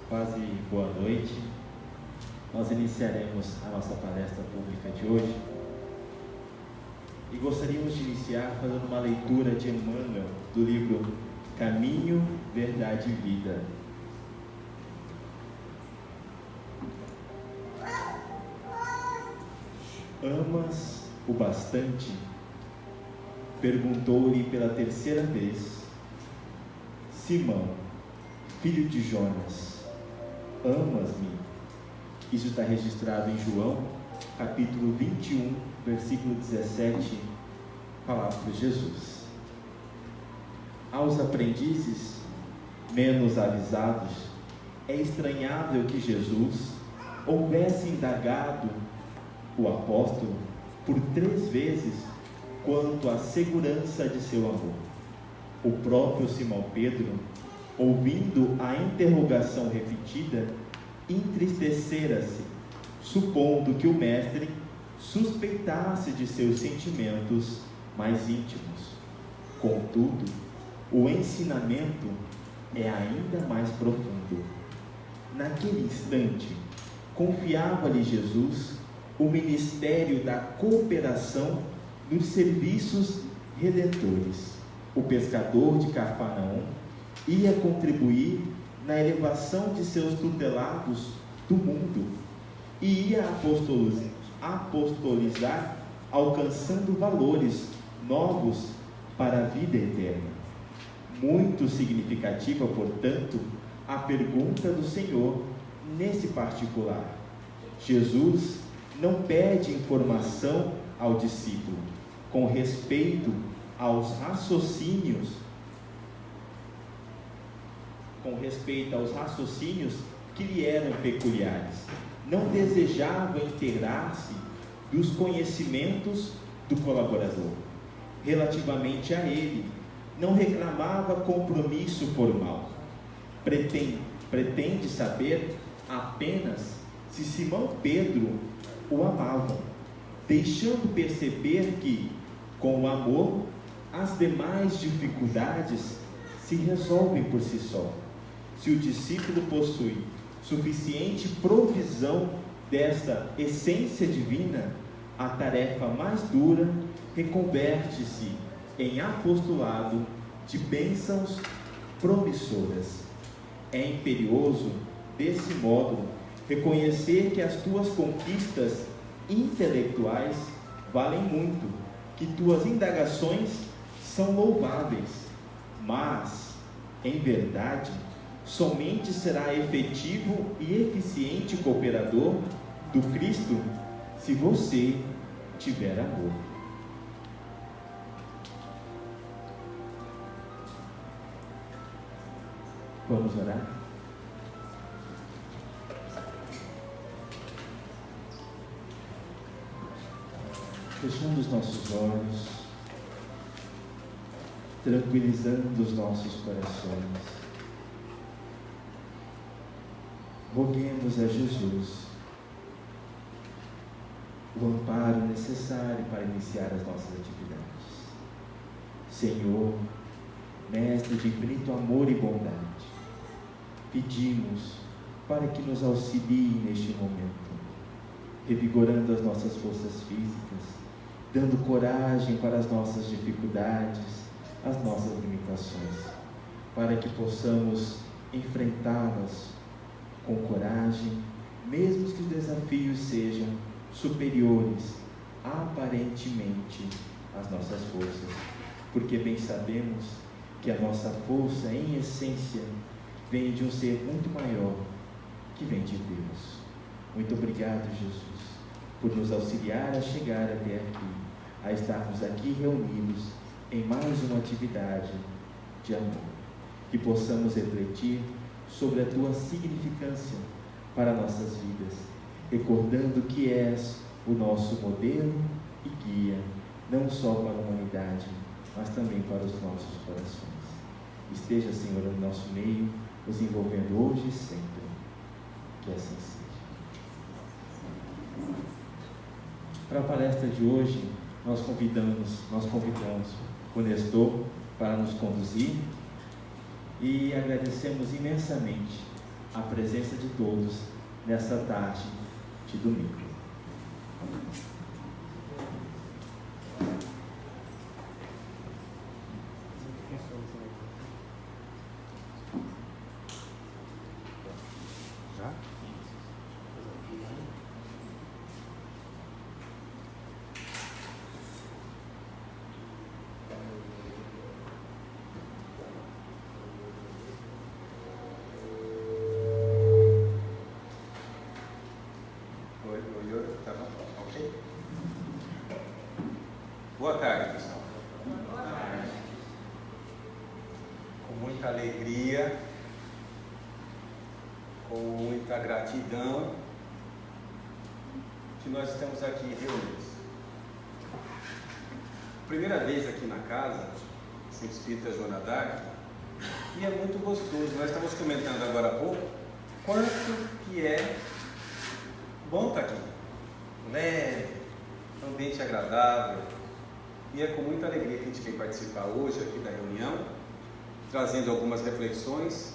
Quase boa noite. Nós iniciaremos a nossa palestra pública de hoje e gostaríamos de iniciar fazendo uma leitura de Emmanuel do livro Caminho, Verdade e Vida. Amas o bastante? Perguntou-lhe pela terceira vez Simão, filho de Jonas, amas-me? Isso está registrado em João, capítulo 21, versículo 17, falado por Jesus. Aos aprendizes menos avisados, é estranhável que Jesus houvesse indagado o apóstolo por 3 vezes quanto à segurança de seu amor. O próprio Simão Pedro, ouvindo a interrogação repetida, entristecera-se, supondo que o mestre suspeitasse de seus sentimentos mais íntimos. Contudo, o ensinamento é ainda mais profundo. Naquele instante, confiava-lhe Jesus o ministério da cooperação nos serviços redentores. O pescador de Cafarnaum ia contribuir na elevação de seus tutelados do mundo e ia apostolizar, alcançando valores novos para a vida eterna. Muito significativa, portanto, a pergunta do Senhor nesse particular. Jesus não pede informação ao discípulo com respeito aos raciocínios que lhe eram peculiares. Não desejava inteirar-se dos conhecimentos do colaborador. Relativamente a ele, não reclamava compromisso formal. Pretende saber apenas se Simão Pedro o amava, deixando perceber que, com o amor, as demais dificuldades se resolvem por si só. Se o discípulo possui suficiente provisão desta essência divina, a tarefa mais dura reconverte-se em apostolado de bênçãos promissoras. É imperioso, desse modo, reconhecer que as tuas conquistas intelectuais valem muito, que tuas indagações são louváveis, mas, em verdade, somente será efetivo e eficiente cooperador do Cristo se você tiver amor. Vamos orar? Fechando os nossos olhos, tranquilizando os nossos corações, roguemos a Jesus o amparo necessário para iniciar as nossas atividades. Senhor, Mestre de infinito amor e bondade, pedimos para que nos auxilie neste momento, revigorando as nossas forças físicas, dando coragem para as nossas dificuldades, as nossas limitações, para que possamos enfrentá-las com coragem, mesmo que os desafios sejam superiores aparentemente às nossas forças, porque bem sabemos que a nossa força, em essência, vem de um ser muito maior, que vem de Deus. Muito obrigado, Jesus, por nos auxiliar a chegar até aqui, a estarmos aqui reunidos em mais uma atividade de amor, que possamos refletir sobre a tua significância para nossas vidas, recordando que és o nosso modelo e guia, não só para a humanidade, mas também para os nossos corações. Esteja, Senhor, no nosso meio, nos envolvendo hoje e sempre. Que assim seja. Para a palestra de hoje, nós convidamos o Nestor para nos conduzir e agradecemos imensamente a presença de todos nessa tarde de domingo. Boa tarde, pessoal. Boa tarde. Com muita alegria, com muita gratidão, que nós estamos aqui reunidos. Primeira vez aqui na casa, Centro Espírita Joana d'Arc, e é muito gostoso. Nós estamos comentando agora há pouco quanto que é bom estar aqui. Leve, ambiente agradável. E é com muita alegria que a gente vem participar hoje aqui da reunião, trazendo algumas reflexões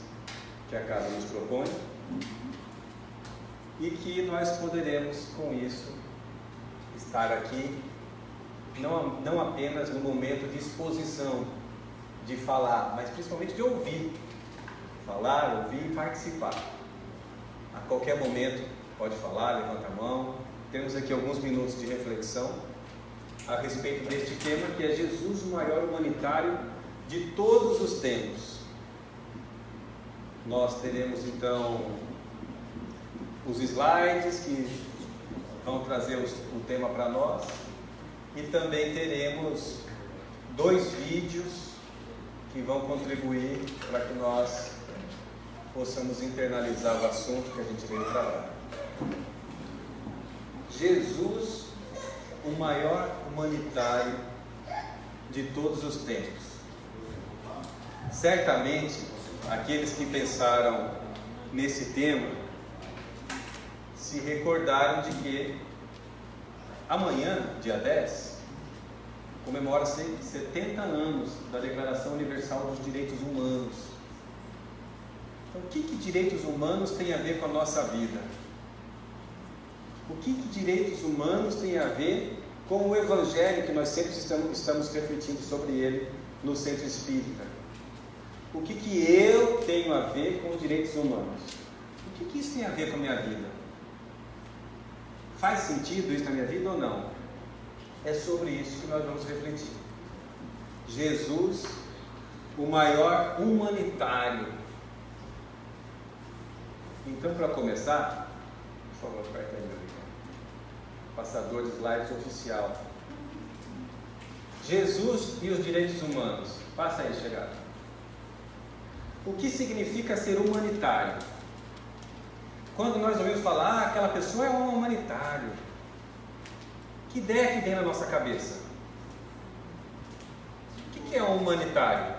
que a casa nos propõe e que nós poderemos, com isso, estar aqui não apenas no momento de exposição, de falar, mas principalmente de ouvir. Falar, ouvir e participar. A qualquer momento pode falar, levanta a mão. Temos aqui alguns minutos de reflexão a respeito deste tema, que é Jesus, o maior humanitário de todos os tempos. Nós teremos então os slides que vão trazer o tema para nós, e também teremos 2 vídeos que vão contribuir para que nós possamos internalizar o assunto que a gente veio trabalhar. Jesus, o maior humanitário de todos os tempos. Certamente, aqueles que pensaram nesse tema se recordaram de que amanhã, dia 10, comemora-se 70 anos da Declaração Universal dos Direitos Humanos. Então, o que direitos humanos tem a ver com a nossa vida? O que direitos humanos tem a ver com o Evangelho que nós sempre estamos refletindo sobre ele no Centro Espírita? O que eu tenho a ver com os direitos humanos? O que isso tem a ver com a minha vida? Faz sentido isso na minha vida ou não? É sobre isso que nós vamos refletir. Jesus, o maior humanitário. Então, para começar, por favor, aperta aí, meu amigo. Passador de slides oficial. Jesus e os direitos humanos. Passa aí, chegada. O que significa ser humanitário? Quando nós ouvimos falar, aquela pessoa é um humanitário, que ideia que vem na nossa cabeça? O que é um humanitário?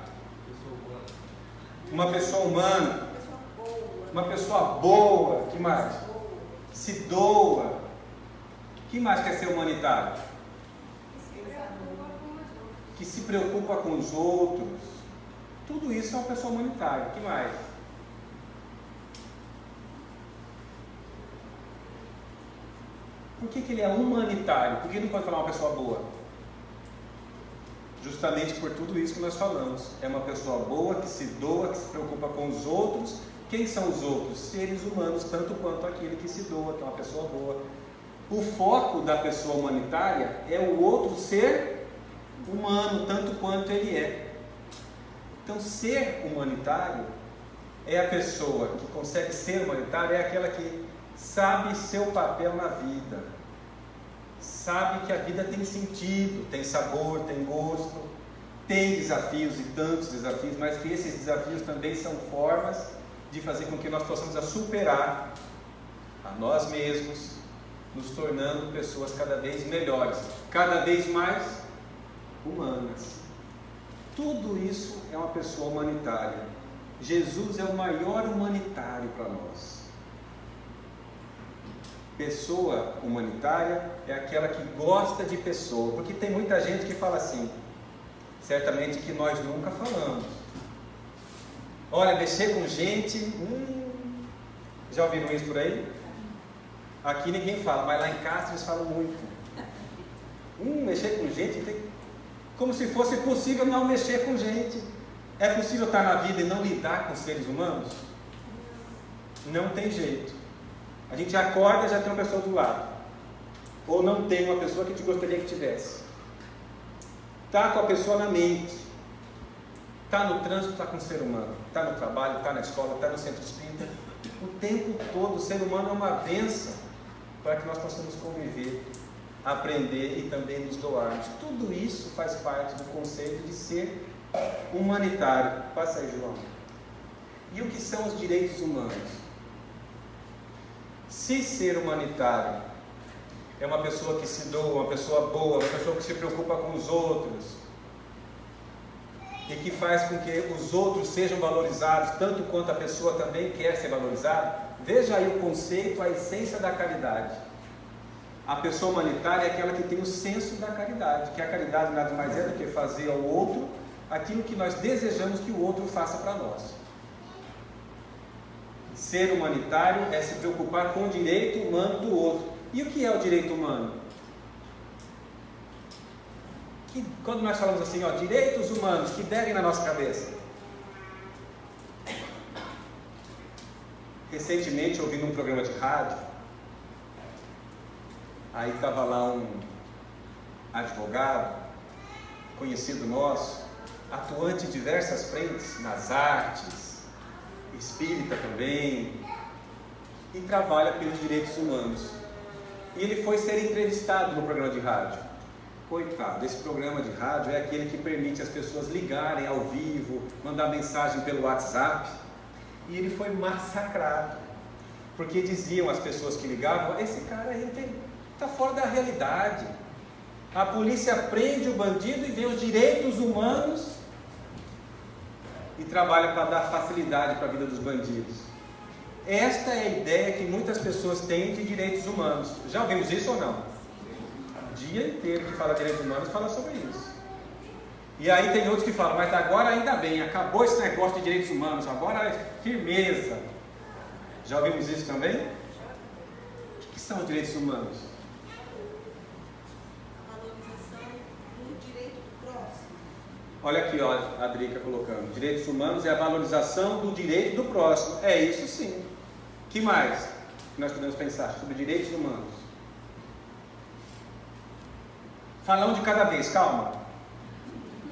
Uma pessoa humana. Uma pessoa boa. Que mais? Se doa. O que mais quer ser humanitário? Que se preocupa com os outros. Tudo isso é uma pessoa humanitária. O que mais? Por que ele é humanitário? Por que não pode falar uma pessoa boa? Justamente por tudo isso que nós falamos. É uma pessoa boa, que se doa, que se preocupa com os outros. Quem são os outros? Seres humanos, tanto quanto aquele que se doa, que é uma pessoa boa. O foco da pessoa humanitária é o outro ser humano, tanto quanto ele é. Então, ser humanitário é a pessoa que consegue ser humanitário, é aquela que sabe seu papel na vida, sabe que a vida tem sentido, tem sabor, tem gosto, tem desafios e tantos desafios, mas que esses desafios também são formas de fazer com que nós possamos superar a nós mesmos, nos tornando pessoas cada vez melhores, cada vez mais humanas. Tudo isso é uma pessoa humanitária. Jesus é o maior humanitário para nós. Pessoa humanitária é aquela que gosta de pessoa, porque tem muita gente que fala assim, certamente que nós nunca falamos. Olha, mexer com gente, Já ouviram isso por aí? Aqui ninguém fala, mas lá em casa eles falam muito. Mexer com gente, como se fosse possível não mexer com gente. É possível estar na vida e não lidar com seres humanos? Não tem jeito. A gente acorda e já tem uma pessoa do lado. Ou não tem uma pessoa que a gente gostaria que tivesse. Está com a pessoa na mente. Está no trânsito, está com o ser humano. Está no trabalho, está na escola, está no centro espírita. O tempo todo, o ser humano é uma bênção para que nós possamos conviver, aprender e também nos doarmos. Tudo isso faz parte do conceito de ser humanitário. Passa aí, João. E o que são os direitos humanos? Se ser humanitário é uma pessoa que se doa, uma pessoa boa, uma pessoa que se preocupa com os outros e que faz com que os outros sejam valorizados tanto quanto a pessoa também quer ser valorizada, veja aí o conceito, a essência da caridade. A pessoa humanitária é aquela que tem o senso da caridade, que a caridade nada mais é do que fazer ao outro aquilo que nós desejamos que o outro faça para nós. Ser humanitário é se preocupar com o direito humano do outro. E o que é o direito humano? Quando nós falamos assim, direitos humanos, que devem na nossa cabeça? Recentemente, ouvindo um programa de rádio, aí estava lá um advogado, conhecido nosso, atuante em diversas frentes, nas artes, espírita também, e trabalha pelos direitos humanos. E ele foi ser entrevistado no programa de rádio. Coitado, esse programa de rádio é aquele que permite as pessoas ligarem ao vivo, mandar mensagem pelo WhatsApp, e ele foi massacrado, porque diziam as pessoas que ligavam, esse cara aí está fora da realidade. A polícia prende o bandido e vê os direitos humanos e trabalha para dar facilidade para a vida dos bandidos. Esta é a ideia que muitas pessoas têm de direitos humanos. Já ouvimos isso ou não? O dia inteiro que fala de direitos humanos fala sobre isso. E aí tem outros que falam, mas agora ainda bem, acabou esse negócio de direitos humanos, agora é firmeza. Já ouvimos isso também? O que são os direitos humanos? A valorização do direito do próximo. Olha aqui, a Drica colocando. Direitos humanos é a valorização do direito do próximo. É isso sim. O que mais que nós podemos pensar sobre direitos humanos? Fala um de cada vez, calma.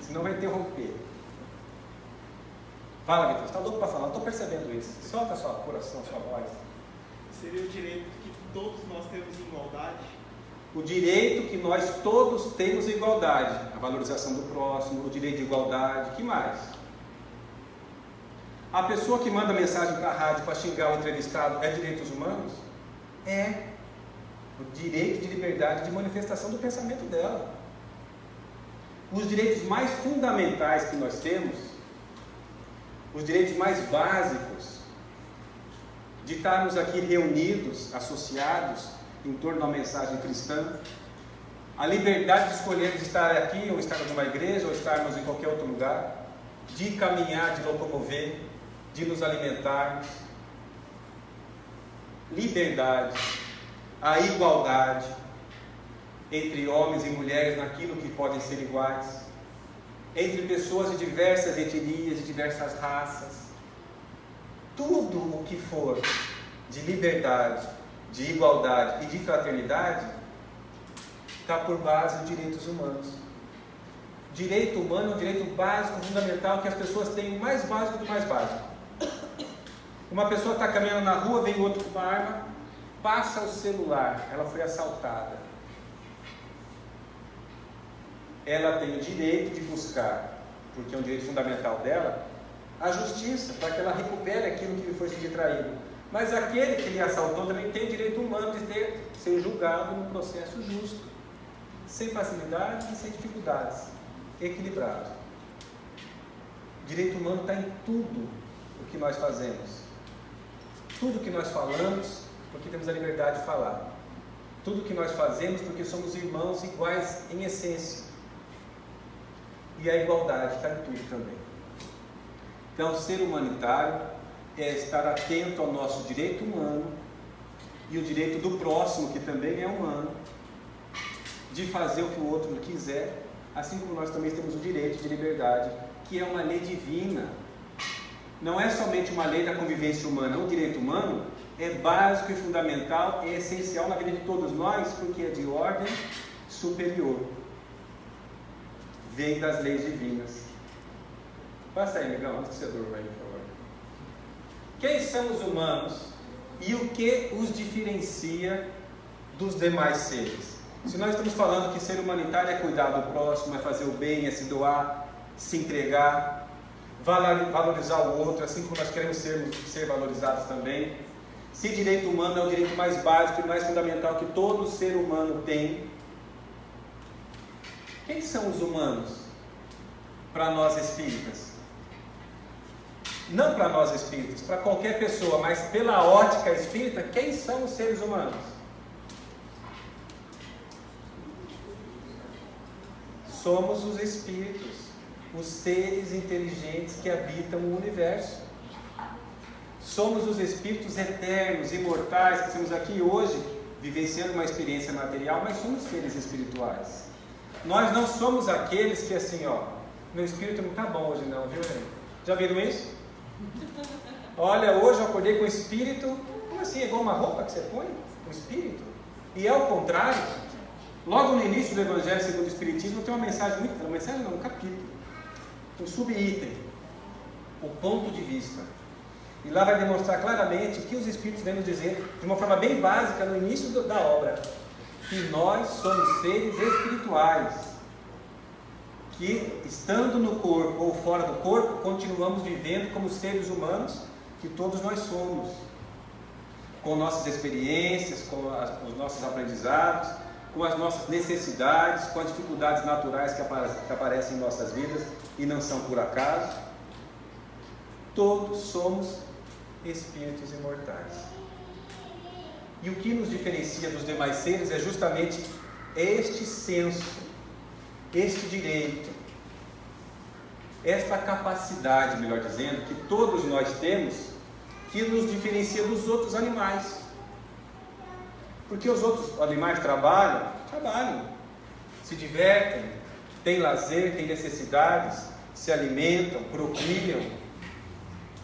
Senão vai interromper. Fala, Vitor. Você está louco para falar? Não estou percebendo isso. Solta seu coração, sua voz. Seria o direito que todos nós temos igualdade? O direito que nós todos temos igualdade. A valorização do próximo, o direito de igualdade. O que mais? A pessoa que manda mensagem para a rádio para xingar o entrevistado é direitos humanos? É. O direito de liberdade de manifestação do pensamento dela. Os direitos mais fundamentais que nós temos, os direitos mais básicos, de estarmos aqui reunidos, associados, em torno da mensagem cristã, a liberdade de escolhermos estar aqui, ou estar numa igreja, ou estarmos em qualquer outro lugar, de caminhar, de locomover, de nos alimentarmos, liberdade, a igualdade entre homens e mulheres naquilo que podem ser iguais, entre pessoas de diversas etnias, de diversas raças, tudo o que for de liberdade, de igualdade e de fraternidade está por base de direitos humanos. Direito humano é um direito básico, fundamental, que as pessoas têm, o mais básico do mais básico. Uma pessoa está caminhando na rua, vem outro com uma arma, passa o celular, ela foi assaltada. Ela tem o direito de buscar, porque é um direito fundamental dela, a justiça, para que ela recupere aquilo que lhe foi subtraído. Mas aquele que lhe assaltou também tem o direito humano de ser julgado num processo justo, sem facilidades e sem dificuldades, equilibrado. O direito humano está em tudo o que nós fazemos. Tudo o que nós falamos, porque temos a liberdade de falar. Tudo o que nós fazemos, porque somos irmãos iguais em essência. E a igualdade está em tudo também. Então, ser humanitário é estar atento ao nosso direito humano e o direito do próximo, que também é humano, de fazer o que o outro quiser, assim como nós também temos o direito de liberdade, que é uma lei divina. Não é somente uma lei da convivência humana. O direito humano é básico e fundamental, é essencial na vida de todos nós, porque é de ordem superior. Vem das leis divinas. Passa aí, amigão, antes que você durma aí, por favor. Quem são os humanos e o que os diferencia dos demais seres? Se nós estamos falando que ser humanitário é cuidar do próximo, é fazer o bem, é se doar, se entregar, valorizar o outro, assim como nós queremos ser valorizados também. Se direito humano é o direito mais básico e mais fundamental que todo ser humano tem, quem são os humanos para nós espíritas? Não para nós espíritas, para qualquer pessoa, mas pela ótica espírita, quem são os seres humanos? Somos os espíritos, os seres inteligentes que habitam o universo. Somos os espíritos eternos, imortais, que estamos aqui hoje, vivenciando uma experiência material, mas somos seres espirituais. Nós não somos aqueles que assim, meu espírito não está bom hoje não, viu, gente? Já viram isso? Olha, hoje eu acordei com o espírito, como assim? É igual uma roupa que você põe? O espírito? E é o contrário. Logo no início do Evangelho segundo o Espiritismo tem uma mensagem um capítulo, um subitem, o ponto de vista. E lá vai demonstrar claramente o que os Espíritos vêm nos dizer, de uma forma bem básica, no início da obra, que nós somos seres espirituais, que estando no corpo ou fora do corpo, continuamos vivendo como seres humanos, que todos nós somos, com nossas experiências, com os nossos aprendizados, com as nossas necessidades, com as dificuldades naturais que aparecem em nossas vidas e não são por acaso. Todos somos espíritos imortais. E o que nos diferencia dos demais seres é justamente este senso, este direito, esta capacidade, melhor dizendo, que todos nós temos, que nos diferencia dos outros animais. Porque os outros animais trabalham, se divertem, têm lazer, têm necessidades, se alimentam, procriam,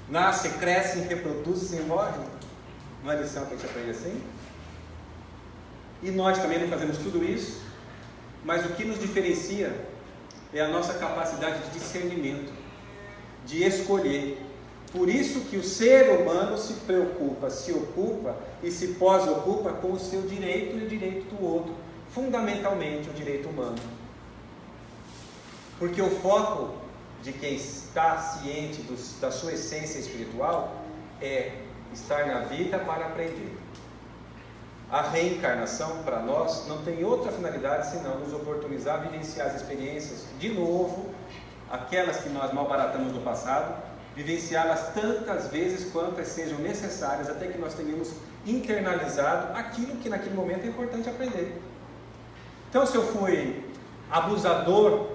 nascem, crescem, reproduzem e morrem. Não é lição que a gente aprende assim? E nós também não fazemos tudo isso, mas o que nos diferencia é a nossa capacidade de discernimento, de escolher. Por isso que o ser humano se preocupa, se ocupa e se pós-ocupa com o seu direito e o direito do outro, fundamentalmente o direito humano. Porque o foco de quem está ciente da sua essência espiritual é estar na vida para aprender. A reencarnação, para nós, não tem outra finalidade senão nos oportunizar a vivenciar as experiências de novo, aquelas que nós malbaratamos no passado, vivenciá-las tantas vezes quantas sejam necessárias, até que nós tenhamos internalizado aquilo que naquele momento é importante aprender. Então, se eu fui abusador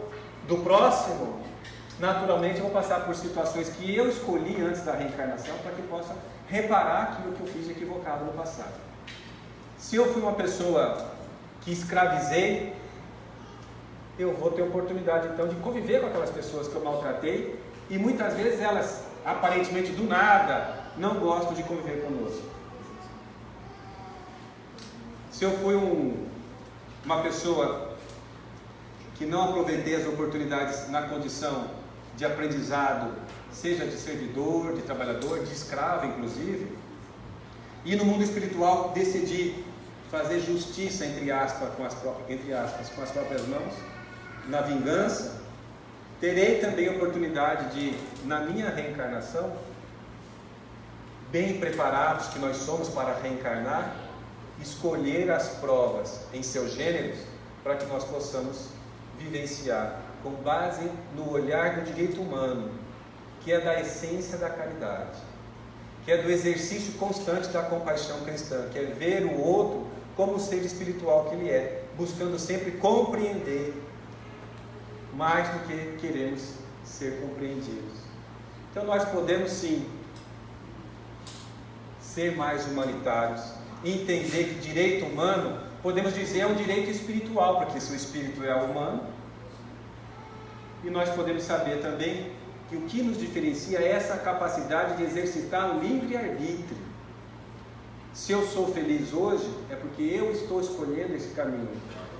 do próximo, naturalmente eu vou passar por situações que eu escolhi antes da reencarnação para que possa reparar aquilo que eu fiz equivocado no passado. Se eu fui uma pessoa que escravizei, eu vou ter oportunidade então de conviver com aquelas pessoas que eu maltratei, e muitas vezes elas, aparentemente do nada, não gostam de conviver conosco. Se eu fui uma pessoa que não aproveitei as oportunidades na condição de aprendizado, seja de servidor, de trabalhador, de escravo inclusive, e no mundo espiritual decidi fazer justiça, entre aspas, com as próprias mãos, na vingança, terei também a oportunidade de, na minha reencarnação, bem preparados que nós somos para reencarnar, escolher as provas em seus gêneros, para que nós possamos vivenciar, com base no olhar do direito humano, que é da essência da caridade, que é do exercício constante da compaixão cristã, que é ver o outro como o ser espiritual que ele é, buscando sempre compreender mais do que queremos ser compreendidos. Então nós podemos sim ser mais humanitários, entender que direito humano, podemos dizer, é um direito espiritual, porque se o espírito é humano, e nós podemos saber também que o que nos diferencia é essa capacidade de exercitar o livre-arbítrio. Se eu sou feliz hoje, é porque eu estou escolhendo esse caminho.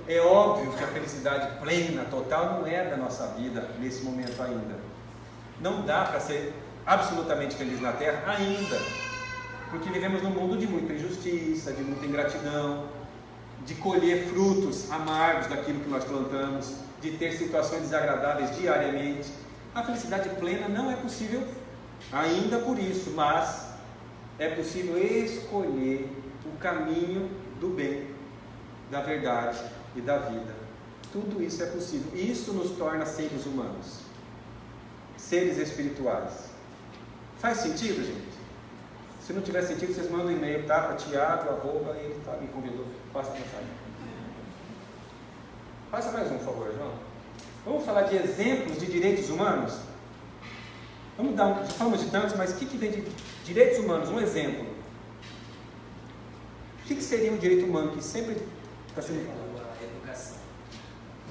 É óbvio que a felicidade plena, total, não é da nossa vida nesse momento ainda. Não dá para ser absolutamente feliz na Terra ainda, porque vivemos num mundo de muita injustiça, de muita ingratidão, de colher frutos amargos daquilo que nós plantamos, de ter situações desagradáveis diariamente. A felicidade plena não é possível ainda por isso, mas é possível escolher o caminho do bem, da verdade e da vida. Tudo isso é possível. Isso nos torna seres humanos, seres espirituais. Faz sentido, gente? Se não tiver sentido, vocês mandam um e-mail, tá? Para Tiago, @ ele tá, me convidou. Passa a mensagem. Passa mais um, por favor, João. Vamos falar de exemplos de direitos humanos? Vamos dar já falamos de tantos, mas o que vem de direitos humanos? Um exemplo. O que seria um direito humano que sempre está sendo falado? Educação.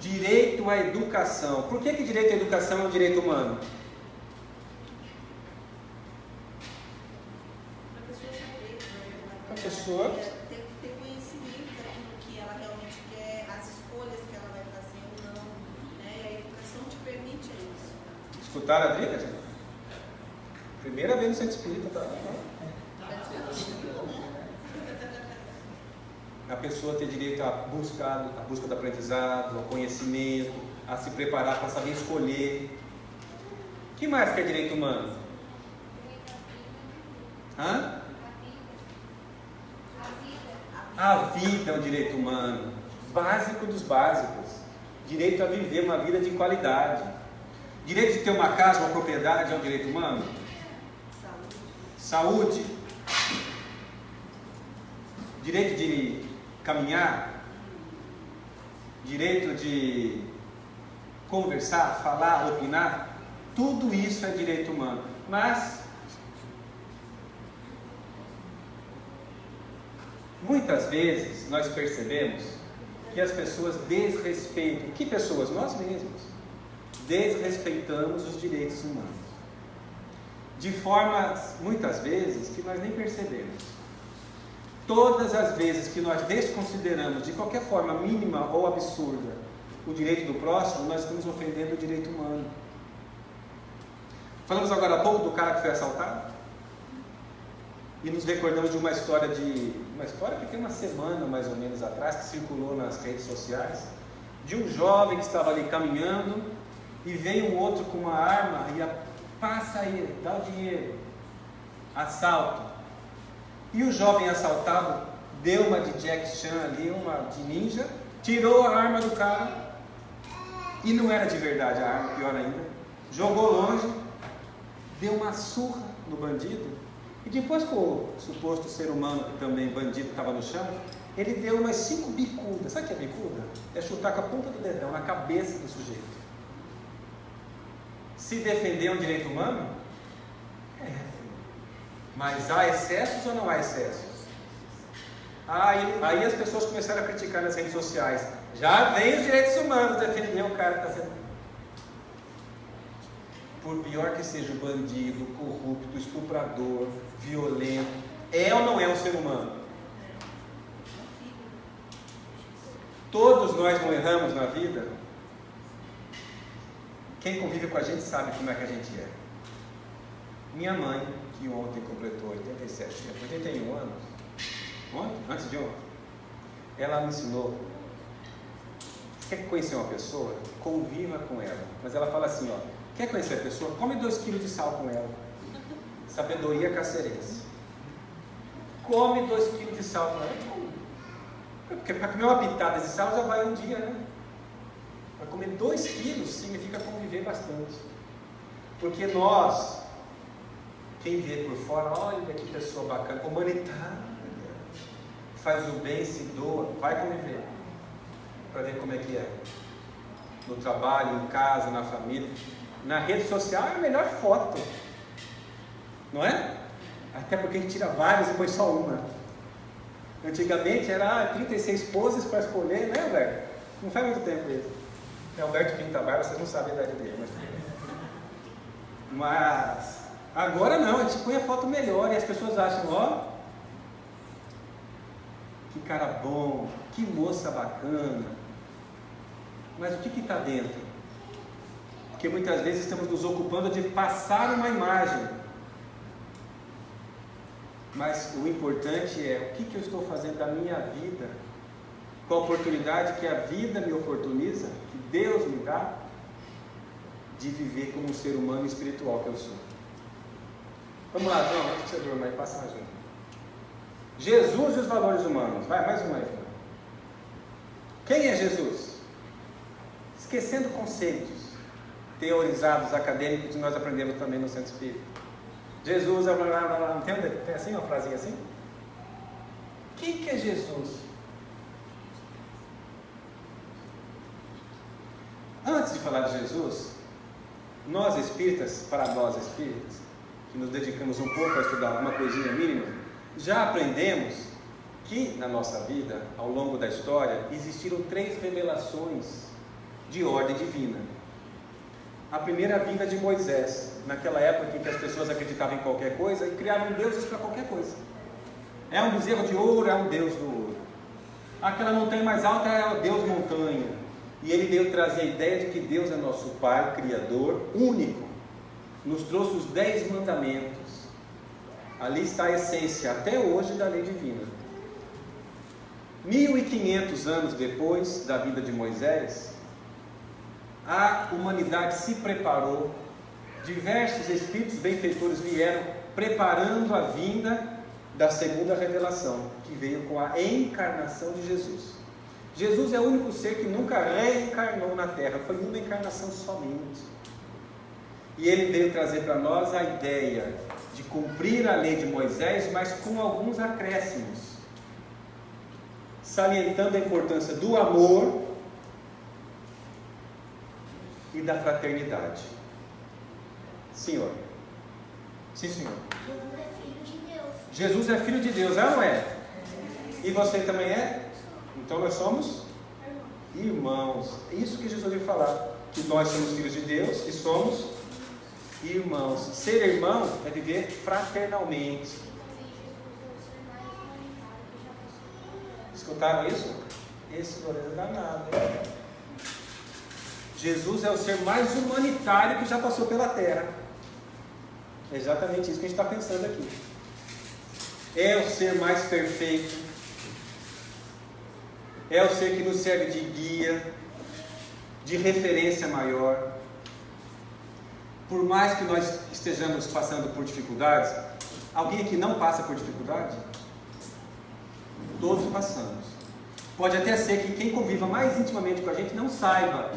Direito à educação. Por que direito à educação é um direito humano? A pessoa ter conhecimento daquilo que ela realmente quer, as escolhas que ela vai fazer ou não, né? A educação te permite isso. Escutaram a dica, gente? Primeira vez no centro espírita, tá? A pessoa ter direito à busca do aprendizado, ao conhecimento, a se preparar para saber escolher. O que mais que é direito humano? Hã? A vida é um direito humano, básico dos básicos. Direito a viver uma vida de qualidade. Direito de ter uma casa, uma propriedade é um direito humano? Saúde. Direito de caminhar. Direito de conversar, falar, opinar. Tudo isso é direito humano. Mas muitas vezes nós percebemos que as pessoas desrespeitam. Que pessoas? Nós mesmos. Desrespeitamos os direitos humanos. De formas, muitas vezes, que nós nem percebemos. Todas as vezes que nós desconsideramos, de qualquer forma mínima ou absurda, o direito do próximo, nós estamos ofendendo o direito humano. Falamos agora há pouco do cara que foi assaltado. E nos recordamos de uma história que tem uma semana mais ou menos atrás, que circulou nas redes sociais, de um jovem que estava ali caminhando e veio um outro com uma arma e passa aí, dá o dinheiro, assalto. E o jovem assaltado deu uma de Jack Chan ali, uma de ninja, tirou a arma do cara e não era de verdade a arma, pior ainda, jogou longe, deu uma surra no bandido. E depois que o suposto ser humano, que também bandido, estava no chão, ele deu umas 5 bicudas. Sabe o que é bicuda? É chutar com a ponta do dedão na cabeça do sujeito. Se defender é um direito humano? É. Mas há excessos ou não há excessos? Aí as pessoas começaram a criticar nas redes sociais. Já vem os direitos humanos defender o cara que está sendo... Por pior que seja o bandido, corrupto, estuprador, violento, é ou não é um ser humano? Todos nós não erramos na vida. Quem convive com a gente sabe como é que a gente é. Minha mãe, que ontem completou 81 anos, antes de ontem, ela me ensinou: você quer conhecer uma pessoa? Conviva com ela. Mas ela fala assim, ó: quer conhecer a pessoa? Come 2 kg de sal com ela. Sabedoria cacerense. Come 2 kg de sal com ela. Porque para comer uma pitada de sal já vai um dia, né? Para comer 2 quilos significa conviver bastante. Porque nós, quem vê por fora, olha que pessoa bacana, humanitária, faz o bem, se doa, vai conviver. Para ver como é que é. No trabalho, em casa, na família. Na rede social é a melhor foto. Não é? Até porque a gente tira várias e põe só uma. Antigamente era 36 poses para escolher, né, Alberto? Não faz muito tempo isso. É Alberto pinta a barba, vocês não sabem a idade dele. Mas agora não, a gente põe a foto melhor e as pessoas acham, ó, que cara bom, que moça bacana. Mas o que está dentro? Porque muitas vezes estamos nos ocupando de passar uma imagem. Mas o importante é o que eu estou fazendo da minha vida, com a oportunidade que a vida me oportuniza, que Deus me dá, de viver como um ser humano espiritual que eu sou. Vamos lá, João, antes que você durma aí, passa mais um. Jesus e os valores humanos. Vai, mais uma aí. Quem é Jesus? Esquecendo conceitos teorizados, acadêmicos, que nós aprendemos também no Centro Espírita. Jesus é... Não tem assim, uma frasinha assim? Quem que é Jesus? Antes de falar de Jesus, nós espíritas, para nós espíritas, que nos dedicamos um pouco a estudar uma coisinha mínima, já aprendemos que na nossa vida, ao longo da história, existiram 3 revelações de ordem divina. A primeira, a vinda de Moisés, naquela época em que as pessoas acreditavam em qualquer coisa e criavam deuses para qualquer coisa. É um bezerro de ouro, é um deus do ouro. Aquela montanha mais alta é o Deus montanha. E ele veio trazer a ideia de que Deus é nosso Pai, Criador, único. Nos trouxe os 10 mandamentos. Ali está a essência, até hoje, da lei divina. 1500 anos depois da vida de Moisés, a humanidade se preparou, diversos espíritos benfeitores vieram preparando a vinda da segunda revelação, que veio com a encarnação de Jesus. Jesus é o único ser que nunca reencarnou na Terra, foi uma encarnação somente. E ele veio trazer para nós a ideia de cumprir a lei de Moisés, mas com alguns acréscimos, salientando a importância do amor e da fraternidade. Senhor. Sim, senhor. Jesus é filho de Deus. Jesus é filho de Deus, é ou não é? E você também é? Então nós somos irmãos. É isso que Jesus veio falar, que nós somos filhos de Deus e somos irmãos. Ser irmão é viver fraternalmente. Escutaram isso? Esse Lourenço é danado, hein? Jesus é o ser mais humanitário que já passou pela Terra. É exatamente isso que a gente está pensando aqui. É o ser mais perfeito. É o ser que nos serve de guia, de referência maior. Por mais que nós estejamos passando por dificuldades, alguém aqui não passa por dificuldade? Todos passamos. Pode até ser que quem conviva mais intimamente com a gente não saiba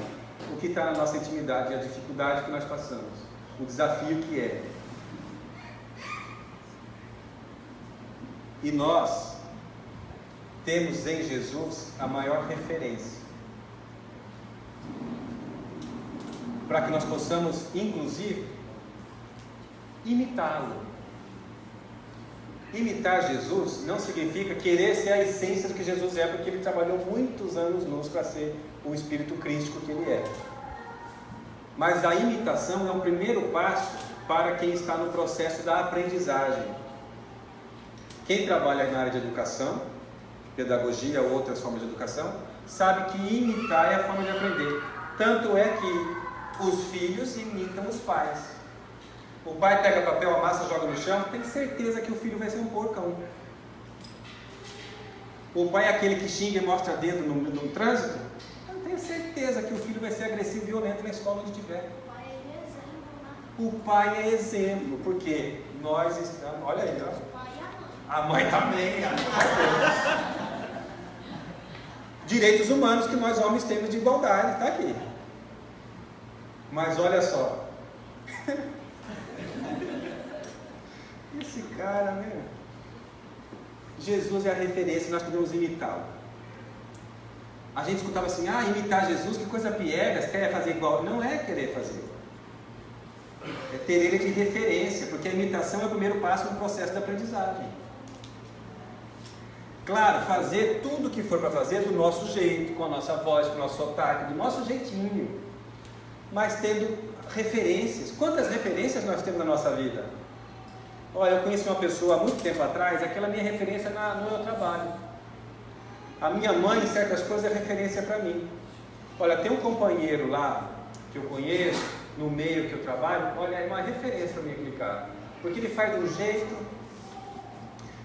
o que está na nossa intimidade, a dificuldade que nós passamos, o desafio que é. E nós temos em Jesus a maior referência, para que nós possamos, inclusive, imitá-lo. Imitar Jesus não significa querer ser a essência do que Jesus é, porque ele trabalhou muitos anos luz para ser o espírito crístico que ele é. Mas a imitação é o primeiro passo para quem está no processo da aprendizagem. Quem trabalha na área de educação, pedagogia ou outras formas de educação, sabe que imitar é a forma de aprender. Tanto é que os filhos imitam os pais. O pai pega papel, amassa, joga no chão, tem certeza que o filho vai ser um porcão. O pai é aquele que xinga e mostra dedo no trânsito, eu tenho certeza que o filho vai ser agressivo e violento na escola onde estiver. O pai é exemplo, porque nós estamos, olha aí, ó. A mãe também, direitos humanos que nós homens temos de igualdade, está aqui. Mas olha só, esse cara, né? Jesus é a referência, nós podemos imitá-lo. A gente escutava assim, imitar Jesus, que coisa piegas, quer fazer igual. Não é querer fazer. É ter ele de referência, porque a imitação é o primeiro passo no processo de aprendizagem. Claro, fazer tudo o que for para fazer do nosso jeito, com a nossa voz, com o nosso sotaque, do nosso jeitinho, mas tendo referências. Quantas referências nós temos na nossa vida? Olha, eu conheci uma pessoa há muito tempo atrás, aquela minha referência no meu trabalho. A minha mãe, em certas coisas, é referência para mim. Olha, tem um companheiro lá, que eu conheço, no meio que eu trabalho, olha, é uma referência para mim aquele cara. Porque ele faz de um jeito...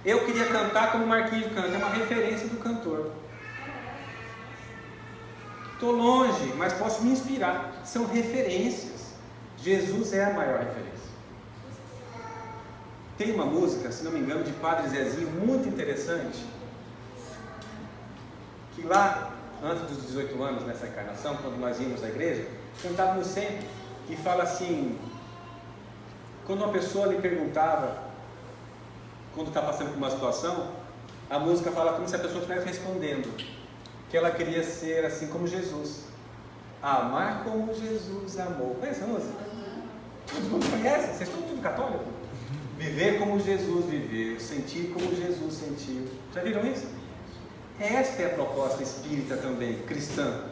Eu queria cantar como o Marquinhos canta, é uma referência do cantor. Estou longe, mas posso me inspirar. São referências. Jesus é a maior referência. Tem uma música, se não me engano, de Padre Zezinho, muito interessante, que lá, antes dos 18 anos, nessa encarnação, quando nós íamos à igreja, cantávamos sempre, e fala assim, quando uma pessoa lhe perguntava, quando está passando por uma situação, a música fala como se a pessoa estivesse respondendo, que ela queria ser assim como Jesus, amar como Jesus amou. Conhece a música? Todo mundo conhece? Vocês estão tudo católico? Viver como Jesus viveu, sentir como Jesus sentiu. Já viram isso? Esta é a proposta espírita também, cristã.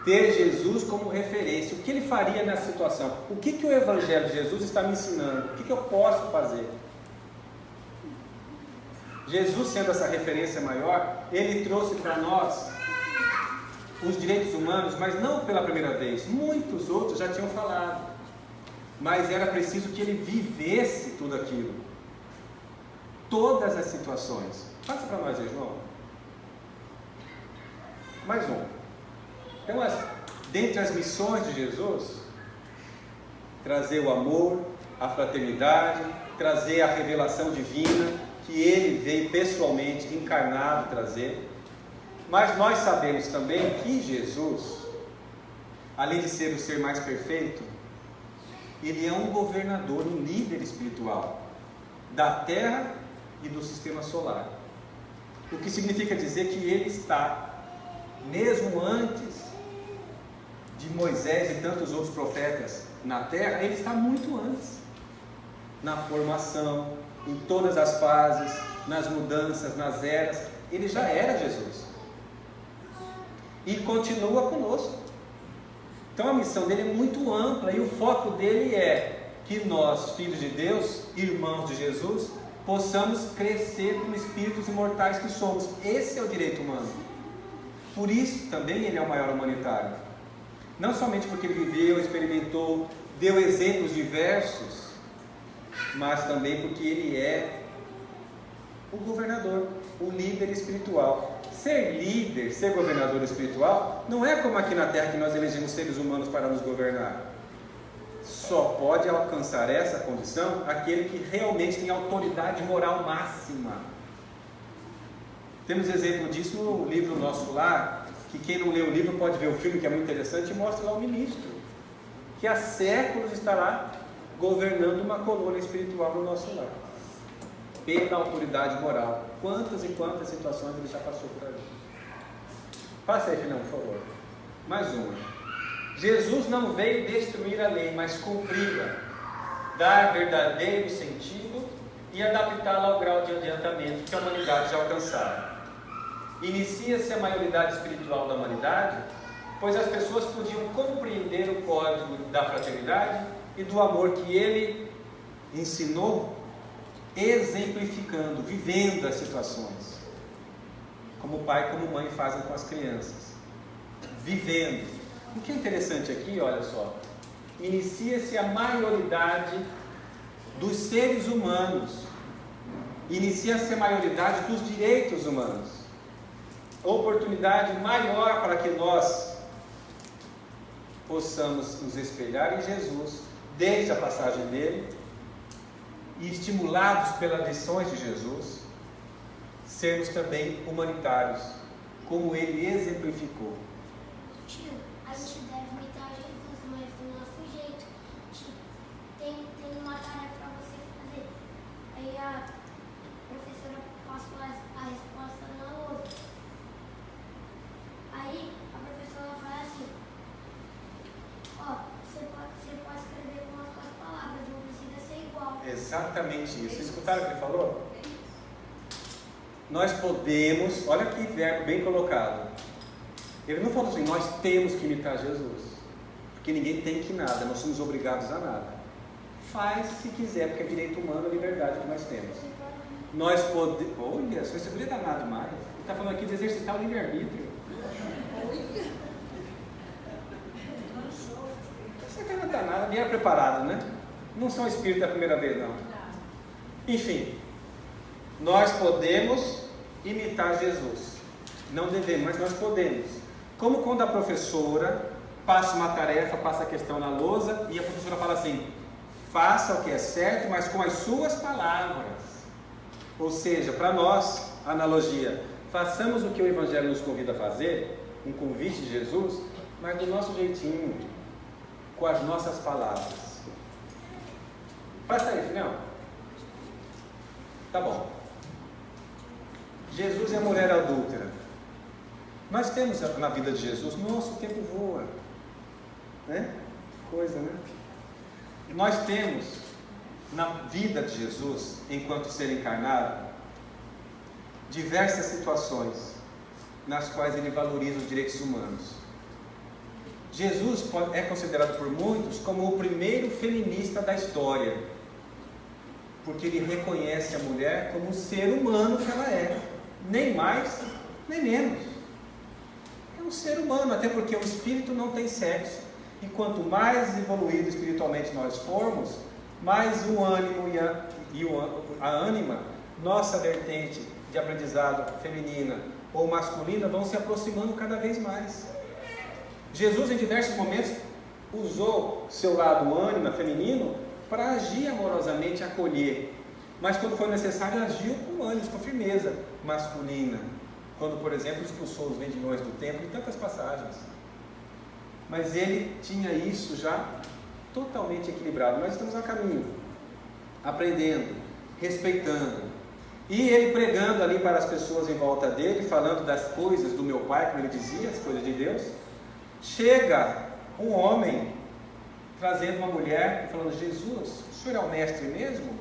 Ter Jesus como referência. O que ele faria nessa situação? O que o Evangelho de Jesus está me ensinando? O que eu posso fazer? Jesus, sendo essa referência maior, ele trouxe para nós os direitos humanos, mas não pela primeira vez. Muitos outros já tinham falado. Mas era preciso que ele vivesse tudo aquilo. Todas as situações. Passa para nós aí, João. Mais um. Então, dentre as missões de Jesus, trazer o amor, a fraternidade, trazer a revelação divina, que ele veio pessoalmente, encarnado, trazer. Mas nós sabemos também que Jesus, além de ser o ser mais perfeito, ele é um governador, um líder espiritual da Terra e do Sistema Solar. O que significa dizer que ele está, mesmo antes de Moisés e tantos outros profetas na Terra, ele está muito antes, na formação, em todas as fases, nas mudanças, nas eras. Ele já era Jesus e continua conosco. Então a missão dele é muito ampla e o foco dele é que nós, filhos de Deus, irmãos de Jesus, possamos crescer como espíritos imortais que somos. Esse é o direito humano. Por isso também ele é o maior humanitário. Não somente porque ele viveu, experimentou, deu exemplos diversos, mas também porque ele é o governador, o líder espiritual. Ser líder, ser governador espiritual, não é como aqui na Terra que nós elegemos seres humanos para nos governar. Só pode alcançar essa condição aquele que realmente tem autoridade moral máxima. Temos exemplo disso no livro Nosso Lar, que quem não lê o livro pode ver o filme, que é muito interessante, e mostra lá o ministro, que há séculos está lá governando uma colônia espiritual no nosso lar. Pela autoridade moral. Quantas e quantas situações ele já passou por ali. Passa aí, Filhão, por favor. Mais uma. Jesus não veio destruir a lei, mas cumpri-la, dar verdadeiro sentido e adaptá-la ao grau de adiantamento que a humanidade já alcançara. Inicia-se a maioridade espiritual da humanidade, pois as pessoas podiam compreender o código da fraternidade e do amor que ele ensinou, exemplificando, vivendo as situações, como pai e como mãe fazem com as crianças, vivendo. O que é interessante aqui, olha só, inicia-se a maioridade dos seres humanos, inicia-se a maioridade dos direitos humanos, oportunidade maior para que nós possamos nos espelhar em Jesus, desde a passagem dele, e estimulados pelas lições de Jesus, sermos também humanitários, como ele exemplificou. Tio, a gente deve imitar Jesus, mas do nosso jeito. Tio, tem uma tarefa para você fazer. Aí a professora passa a resposta na outra. Aí a professora fala assim, ó, você pode escrever com a Exatamente isso. Vocês escutaram o que ele falou? Nós podemos, olha que verbo bem colocado. Ele não falou assim, nós temos que imitar Jesus. Porque ninguém tem que nada, nós somos obrigados a nada. Faz se quiser, porque é direito humano, a liberdade que nós temos. Nós podemos. Olha, sua segurança é danado demais. Ele está falando aqui de exercitar o livre-arbítrio. Essa cara não está nada, vieram preparado, né? Não são espíritos da primeira vez, não. Enfim, nós podemos imitar Jesus. Não devemos, mas nós podemos. Como quando a professora passa uma tarefa, passa a questão na lousa e a professora fala assim: faça o que é certo, mas com as suas palavras. Ou seja, para nós, analogia, façamos o que o Evangelho nos convida a fazer, um convite de Jesus, mas do nosso jeitinho, com as nossas palavras. Faça isso, não? Tá bom. Jesus é a mulher adúltera. Nós temos na vida de Jesus, nosso tempo voa, né? Coisa, né? Nós temos na vida de Jesus, enquanto ser encarnado, diversas situações nas quais ele valoriza os direitos humanos. Jesus é considerado por muitos como o primeiro feminista da história, porque ele reconhece a mulher como um ser humano que ela é, nem mais, nem menos. É um ser humano, até porque o espírito não tem sexo. E quanto mais evoluído espiritualmente nós formos, mais o ânimo e a ânima, nossa vertente de aprendizado feminina ou masculina, vão se aproximando cada vez mais. Jesus, em diversos momentos, usou seu lado ânima feminino para agir amorosamente, acolher. Mas quando foi necessário, agiu com ânimo, com firmeza masculina. Quando, por exemplo, expulsou os vendilhões do templo, em tantas passagens. Mas ele tinha isso já totalmente equilibrado. Nós estamos a caminho, aprendendo, respeitando. E ele pregando ali para as pessoas em volta dele, falando das coisas do meu Pai, como ele dizia, as coisas de Deus. Chega um homem trazendo uma mulher e falando: Jesus, o senhor é o mestre mesmo?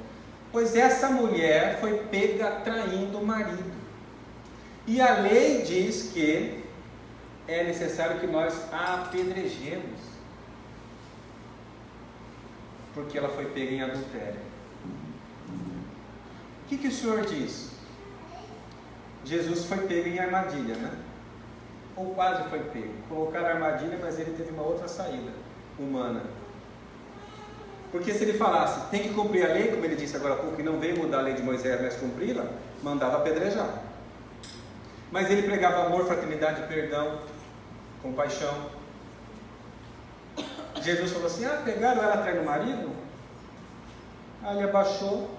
Pois essa mulher foi pega traindo o marido. E a lei diz que é necessário que nós a apedrejemos, porque ela foi pega em adultério. O que o senhor diz? Jesus foi pego em armadilha, né? Ou quase foi pego. Colocaram a armadilha, mas ele teve uma outra saída humana. Porque se ele falasse, tem que cumprir a lei, como ele disse agora há pouco, que não veio mudar a lei de Moisés, mas cumpri-la, mandava apedrejar. Mas ele pregava amor, fraternidade, perdão, compaixão. Jesus falou assim: pegaram ela traindo o marido? Aí ele abaixou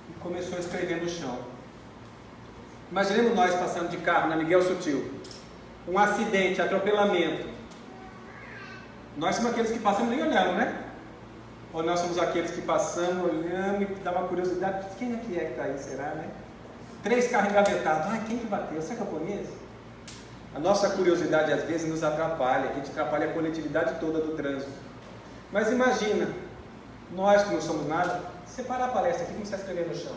e começou a escrever no chão. Imaginemos nós passando de carro na Miguel Sutil, um acidente, atropelamento. Nós somos aqueles que passamos nem olhamos, né? Ou nós somos aqueles que passamos, olhamos e dá uma curiosidade: quem é que está aí, será, né? 3 carros engavetados, quem que bateu? Será que eu conheço? A nossa curiosidade às vezes nos atrapalha, que a gente atrapalha a coletividade toda do trânsito. Mas imagina, nós que não somos nada, você parar a palestra aqui e começar a escrever no chão.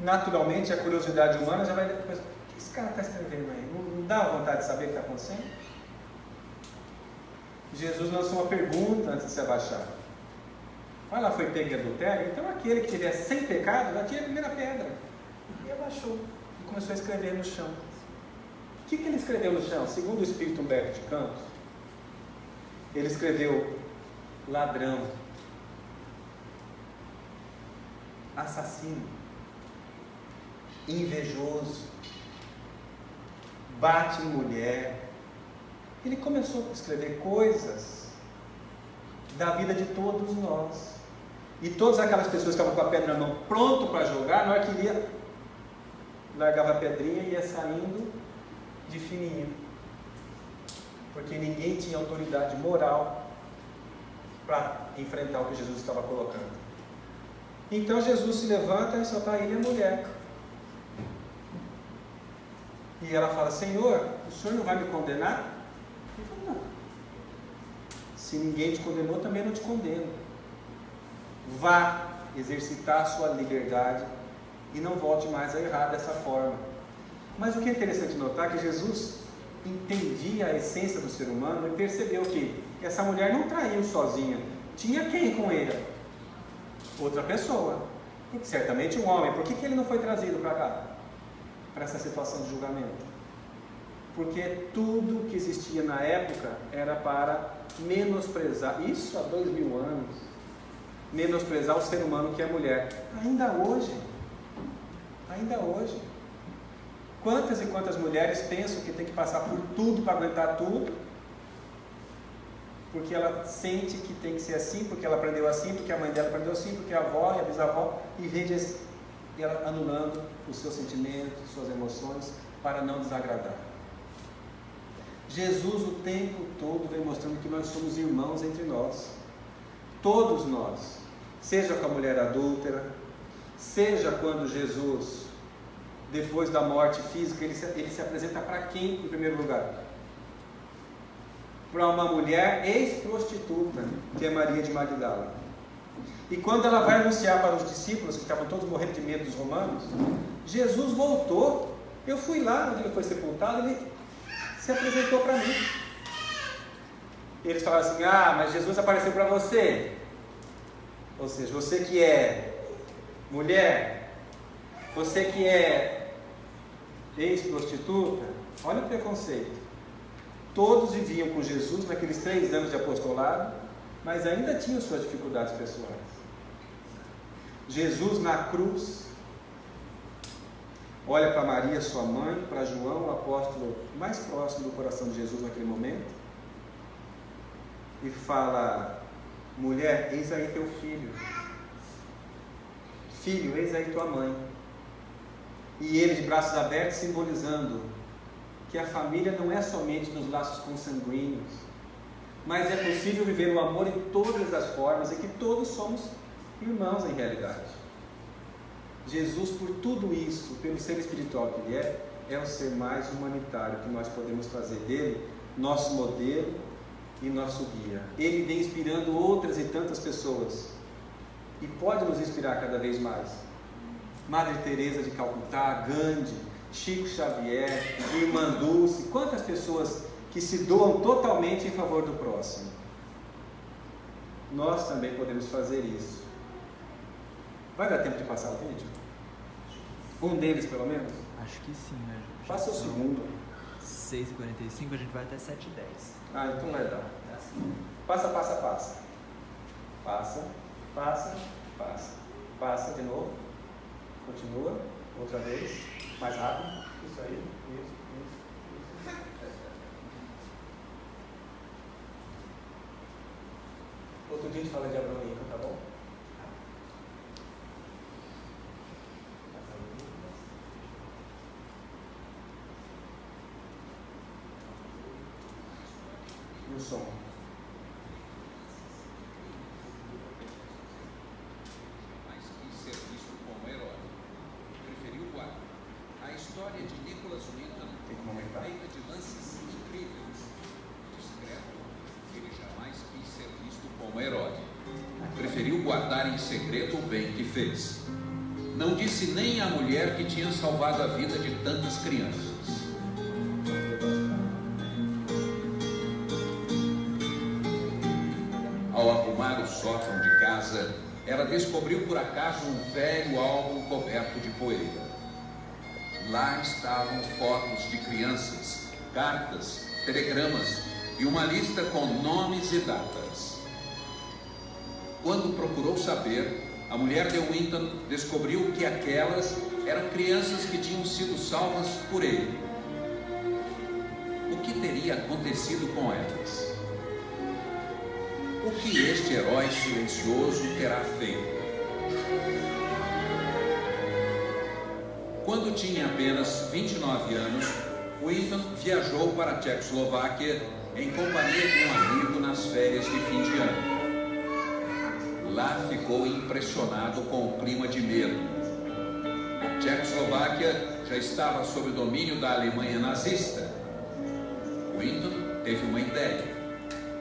Naturalmente a curiosidade humana já vai depois: o que esse cara está escrevendo aí? Não dá vontade de saber o que está acontecendo? Jesus lançou uma pergunta antes de se abaixar. Ela foi pega em adultério? Então aquele que tiver sem pecado, já tinha a primeira pedra. E abaixou e começou a escrever no chão. O que ele escreveu no chão? Segundo o espírito Humberto de Campos, ele escreveu: ladrão, assassino, invejoso, bate em mulher. Ele começou a escrever coisas da vida de todos nós. E todas aquelas pessoas que estavam com a pedra na mão, pronto para jogar, na hora que ia, largava a pedrinha e ia saindo de fininho. Porque ninguém tinha autoridade moral para enfrentar o que Jesus estava colocando. Então Jesus se levanta e só está ele e a mulher. E ela fala: Senhor, o senhor não vai me condenar? Ele fala: não. Se ninguém te condenou, também não te condeno. Vá exercitar sua liberdade e não volte mais a errar dessa forma. Mas o que é interessante notar é que Jesus entendia a essência do ser humano e percebeu que essa mulher não traiu sozinha. Tinha quem com ele? Outra pessoa. Porque certamente um homem. Por que ele não foi trazido para cá? Para essa situação de julgamento? Porque tudo que existia na época era para menosprezar, isso há 2000 anos, menosprezar o ser humano que é a mulher. Ainda hoje, quantas e quantas mulheres pensam que tem que passar por tudo para aguentar tudo, porque ela sente que tem que ser assim, porque ela aprendeu assim, porque a mãe dela aprendeu assim, porque a avó e a bisavó, e vende ela anulando os seus sentimentos, suas emoções, para não desagradar. Jesus o tempo todo vem mostrando que nós somos irmãos entre nós, todos nós, seja com a mulher adúltera, seja quando Jesus, depois da morte física, ele se apresenta para quem em primeiro lugar? Para uma mulher ex-prostituta, que é Maria de Magdala. E quando ela vai anunciar para os discípulos, que estavam todos morrendo de medo dos romanos, Jesus voltou. Eu fui lá onde ele foi sepultado, ele se apresentou para mim. Eles falaram assim: ah, mas Jesus apareceu para você. Ou seja, você que é mulher, você que é ex-prostituta, olha o preconceito. Todos viviam com Jesus naqueles 3 anos de apostolado, mas ainda tinham suas dificuldades pessoais. Jesus na cruz olha para Maria, sua mãe, para João, o apóstolo mais próximo do coração de Jesus naquele momento, e fala: mulher, eis aí teu filho. Filho, eis aí tua mãe. E ele de braços abertos, simbolizando que a família não é somente nos laços consanguíneos, mas é possível viver o amor em todas as formas e que todos somos irmãos em realidade. Jesus, por tudo isso, pelo ser espiritual que ele é o ser mais humanitário que nós podemos fazer dele nosso modelo e nosso guia. Ele vem inspirando outras e tantas pessoas e pode nos inspirar cada vez mais. Madre Teresa de Calcutá, Gandhi, Chico Xavier, Irmã Dulce, quantas pessoas que se doam totalmente em favor do próximo. Nós também podemos fazer isso. Vai dar tempo de passar o vídeo? Um deles, pelo menos? Acho que sim, né? Passa o segundo. 6h45, a gente vai até 7h10. Ah, então vai dar. Passa, passa, passa. Passa, passa, passa. Passa de novo. Continua. Outra vez. Mais rápido. Isso aí. Isso. Outro dia a gente fala de Abraão Lincoln, tá bom? E o som? Mas quis ser visto como herói. Preferiu guardar. A história de Nicholas Winton é feita de lances incríveis. Discreto, ele jamais quis ser visto como herói. Preferiu guardar em segredo o bem que fez. Não disse nem à mulher que tinha salvado a vida de tantas crianças. Ao arrumar o sótão de casa, ela descobriu por acaso um velho álbum coberto de poeira. Lá estavam fotos de crianças, cartas, telegramas e uma lista com nomes e datas. Quando procurou saber, a mulher de Winton descobriu que aquelas eram crianças que tinham sido salvas por ele. O que teria acontecido com elas? O que este herói silencioso terá feito? Quando tinha apenas 29 anos, Winton viajou para a Tchecoslováquia em companhia de um amigo nas férias de fim de ano. Lá ficou impressionado com o clima de medo. A Tchecoslováquia já estava sob o domínio da Alemanha nazista. Winton teve uma ideia: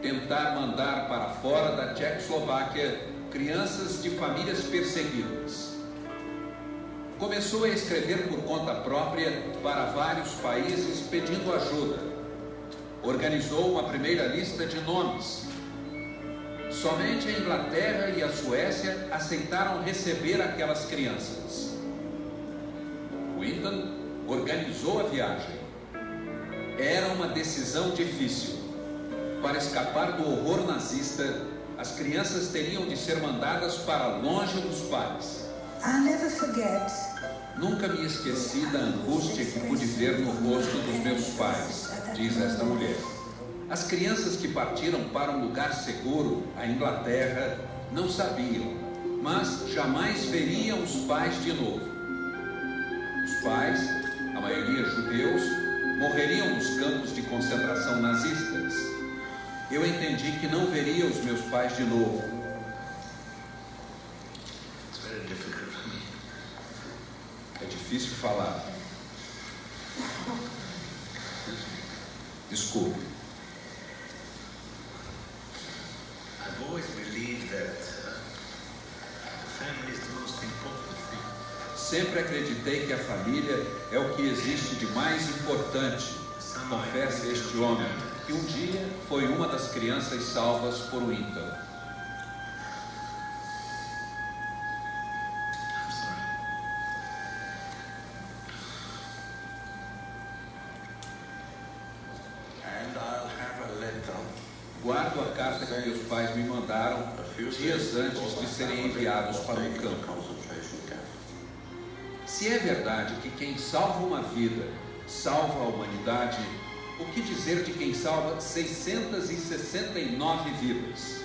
tentar mandar para fora da Tchecoslováquia crianças de famílias perseguidas. Começou a escrever por conta própria para vários países pedindo ajuda. Organizou uma primeira lista de nomes. Somente a Inglaterra e a Suécia aceitaram receber aquelas crianças. Winton organizou a viagem. Era uma decisão difícil. Para escapar do horror nazista, as crianças teriam de ser mandadas para longe dos pais. I'll never forget. Nunca me esqueci da angústia que pude ver no rosto dos meus pais, diz esta mulher. As crianças que partiram para um lugar seguro, a Inglaterra, não sabiam, mas jamais veriam os pais de novo. Os pais, a maioria judeus, morreriam nos campos de concentração nazistas. Eu entendi que não veria os meus pais de novo. É difícil falar. Desculpe. I've always believed that the family is the most important thing. Sempre acreditei que a família é o que existe de mais importante, confessa este homem, que um dia foi uma das crianças salvas por Winton. Guardo a carta que meus pais me mandaram dias antes de serem enviados para o campo. Se é verdade que quem salva uma vida salva a humanidade, o que dizer de quem salva 669 vidas?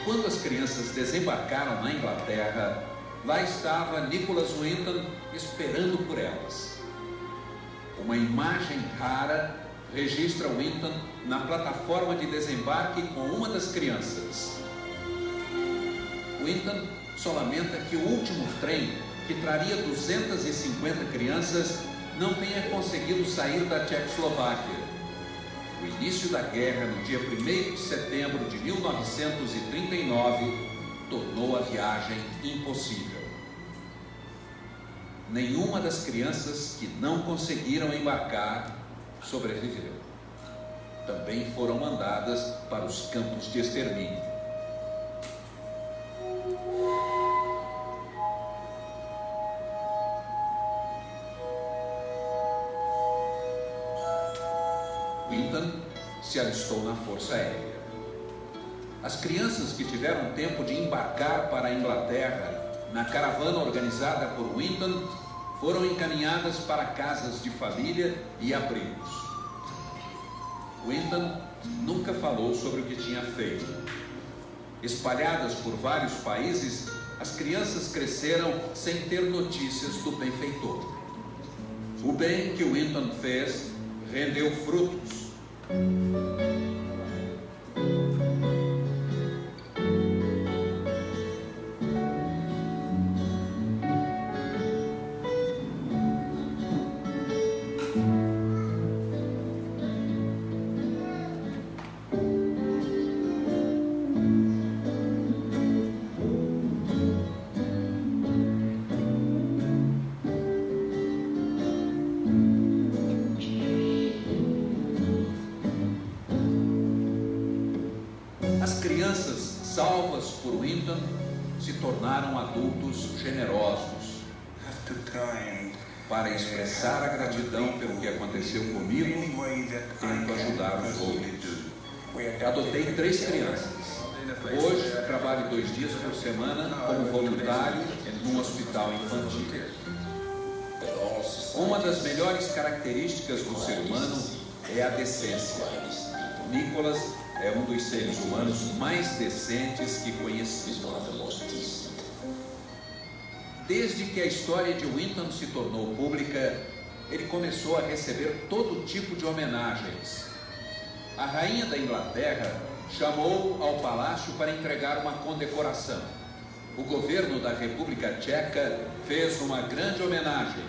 Quando as crianças desembarcaram na Inglaterra, lá estava Nicholas Winton esperando por elas. Uma imagem rara registra Winton na plataforma de desembarque com uma das crianças. Winton só lamenta que o último trem, que traria 250 crianças, não tenha conseguido sair da Tchecoslováquia. O início da guerra, no dia 1º de setembro de 1939, tornou a viagem impossível. Nenhuma das crianças que não conseguiram embarcar sobreviveu. Também foram mandadas para os campos de extermínio. Winton se alistou na Força Aérea. As crianças que tiveram tempo de embarcar para a Inglaterra na caravana organizada por Winton foram encaminhadas para casas de família e abrigos. Winton nunca falou sobre o que tinha feito. Espalhadas por vários países, as crianças cresceram sem ter notícias do benfeitor. O bem que Winton fez rendeu frutos. Salvas por Winton, se tornaram adultos generosos. Para expressar a gratidão pelo que aconteceu comigo, tento ajudar os outros. Adotei 3 crianças. Hoje trabalho 2 dias por semana como voluntário num hospital infantil. Uma das melhores características do ser humano é a decência. Nicholas é um dos seres humanos mais decentes que conheci. Desde que a história de Winton se tornou pública, ele começou a receber todo tipo de homenagens. A rainha da Inglaterra chamou ao palácio para entregar uma condecoração. O governo da República Tcheca fez uma grande homenagem.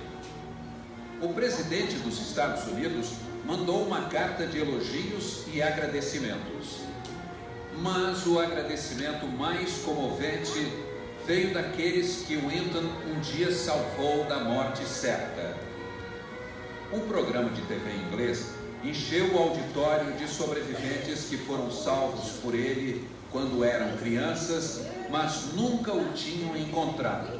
O presidente dos Estados Unidos mandou uma carta de elogios e agradecimentos. Mas o agradecimento mais comovente veio daqueles que Winton um dia salvou da morte certa. Um programa de TV inglês encheu o auditório de sobreviventes que foram salvos por ele quando eram crianças, mas nunca o tinham encontrado.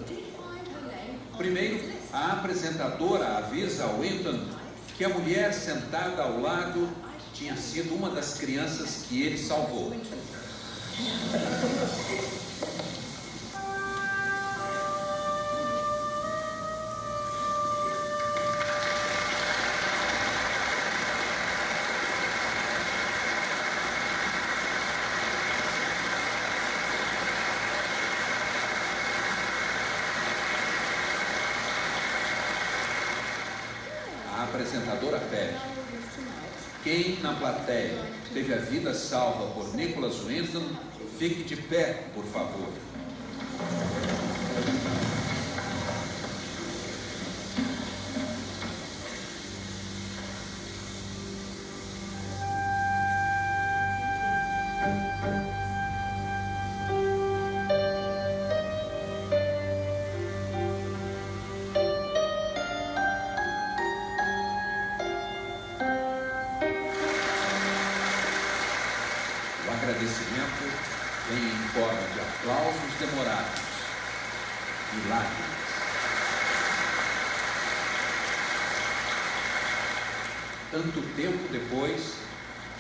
Primeiro, a apresentadora avisa a Winton que a mulher sentada ao lado tinha sido uma das crianças que ele salvou. A apresentadora pede: quem na plateia teve a vida salva por Nicholas Winton, fique de pé, por favor. O agradecimento vem em forma de aplausos demorados e lágrimas. Tanto tempo depois,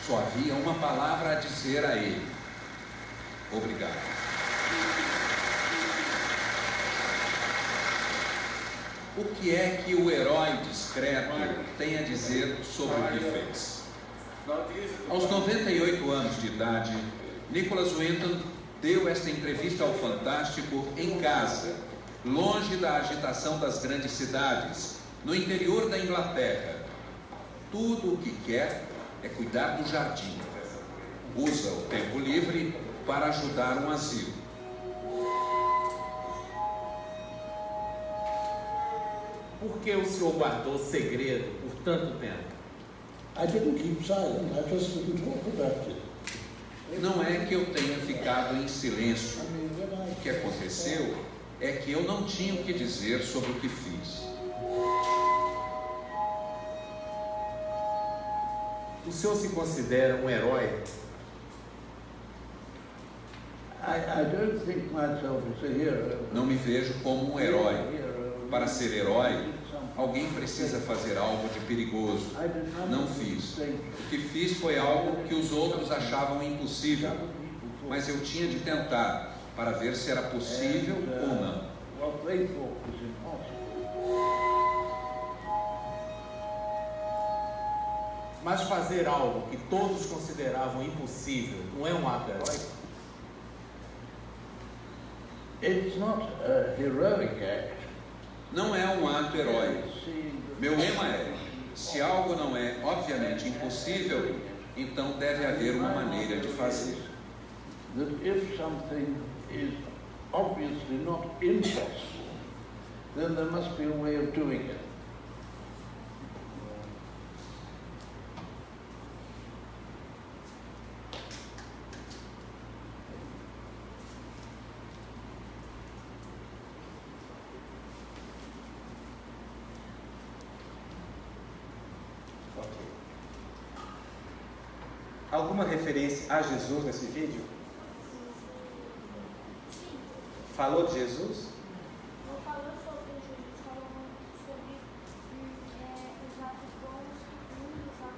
só havia uma palavra a dizer a ele: obrigado. O que é que o herói discreto tem a dizer sobre o que fez? Aos 98 anos de idade, Nicholas Winton deu esta entrevista ao Fantástico em casa, longe da agitação das grandes cidades, no interior da Inglaterra. Tudo o que quer é cuidar do jardim. Usa o tempo livre para ajudar um asilo. Por que o senhor guardou segredo por tanto tempo? I didn't keep silent, I just didn't talk about it. Não é que eu tenha ficado em silêncio. I mean, when I O que aconteceu é que eu não tinha o que dizer sobre o que fiz. O senhor se considera um herói? I don't think myself as a hero. Não me vejo como um herói. Para ser herói, alguém precisa fazer algo de perigoso. Não fiz. O que fiz foi algo que os outros achavam impossível, mas eu tinha de tentar para ver se era possível ou não. What they thought was impossible. Mas fazer algo que todos consideravam impossível não é um ato heróico? It's not a heroic act. Não é um ato heróico. Meu lema é: se algo não é obviamente impossível, então deve haver uma maneira de fazer. That if something is obviously not impossible, then there must be a way of doing it. Alguma referência a Jesus nesse vídeo? Falou de Jesus? Não falou sobre Jesus, falou sobre os atos bons e os atos bons.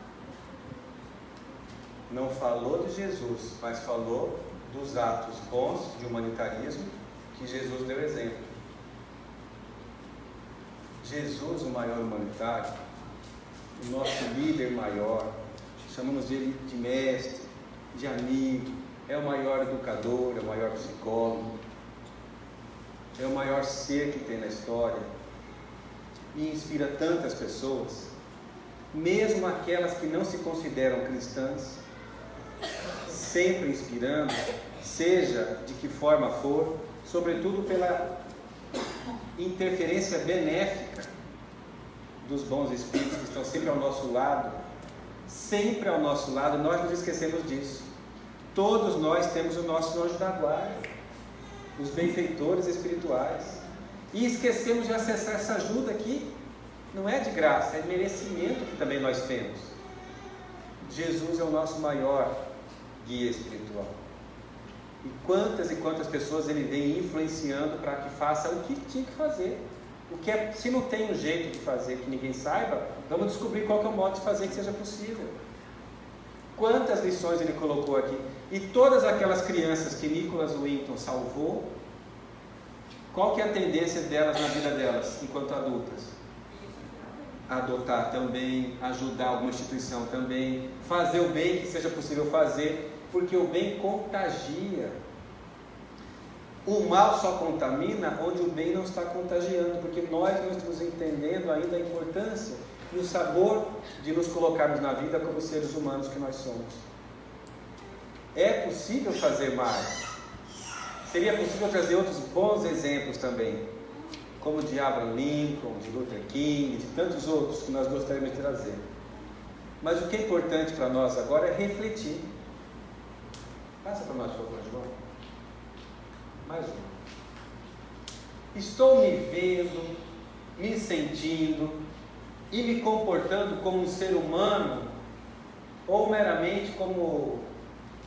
Não falou de Jesus, mas falou dos atos bons de humanitarismo que Jesus deu exemplo. Jesus, o maior humanitário, o nosso líder maior, chamamos ele de mestre, de amigo, é o maior educador, é o maior psicólogo, é o maior ser que tem na história e inspira tantas pessoas, mesmo aquelas que não se consideram cristãs, sempre inspirando, seja de que forma for, sobretudo pela interferência benéfica dos bons espíritos que estão sempre ao nosso lado. Sempre ao nosso lado, nós nos esquecemos disso. Todos nós temos o nosso anjo da guarda, os benfeitores espirituais. E esquecemos de acessar essa ajuda aqui. Não é de graça, é merecimento que também nós temos. Jesus é o nosso maior guia espiritual. E quantas pessoas ele vem influenciando para que faça o que tinha que fazer. Se não tem um jeito de fazer que ninguém saiba, vamos descobrir qual que é o modo de fazer que seja possível. Quantas lições ele colocou aqui. E todas aquelas crianças que Nicholas Winton salvou, qual que é a tendência delas na vida delas, enquanto adultas? Adotar também, ajudar alguma instituição também, fazer o bem que seja possível fazer, porque o bem contagia. O mal só contamina onde o bem não está contagiando, porque nós não estamos entendendo ainda a importância e o sabor de nos colocarmos na vida como seres humanos que nós somos. É possível fazer mais. Seria possível trazer outros bons exemplos também, como de Abraham Lincoln, de Luther King, de tantos outros que nós gostaríamos de trazer. Mas o que é importante para nós agora é refletir. Passa para nós, por favor, João. Mais um. Estou me vendo, me sentindo e me comportando como um ser humano ou meramente como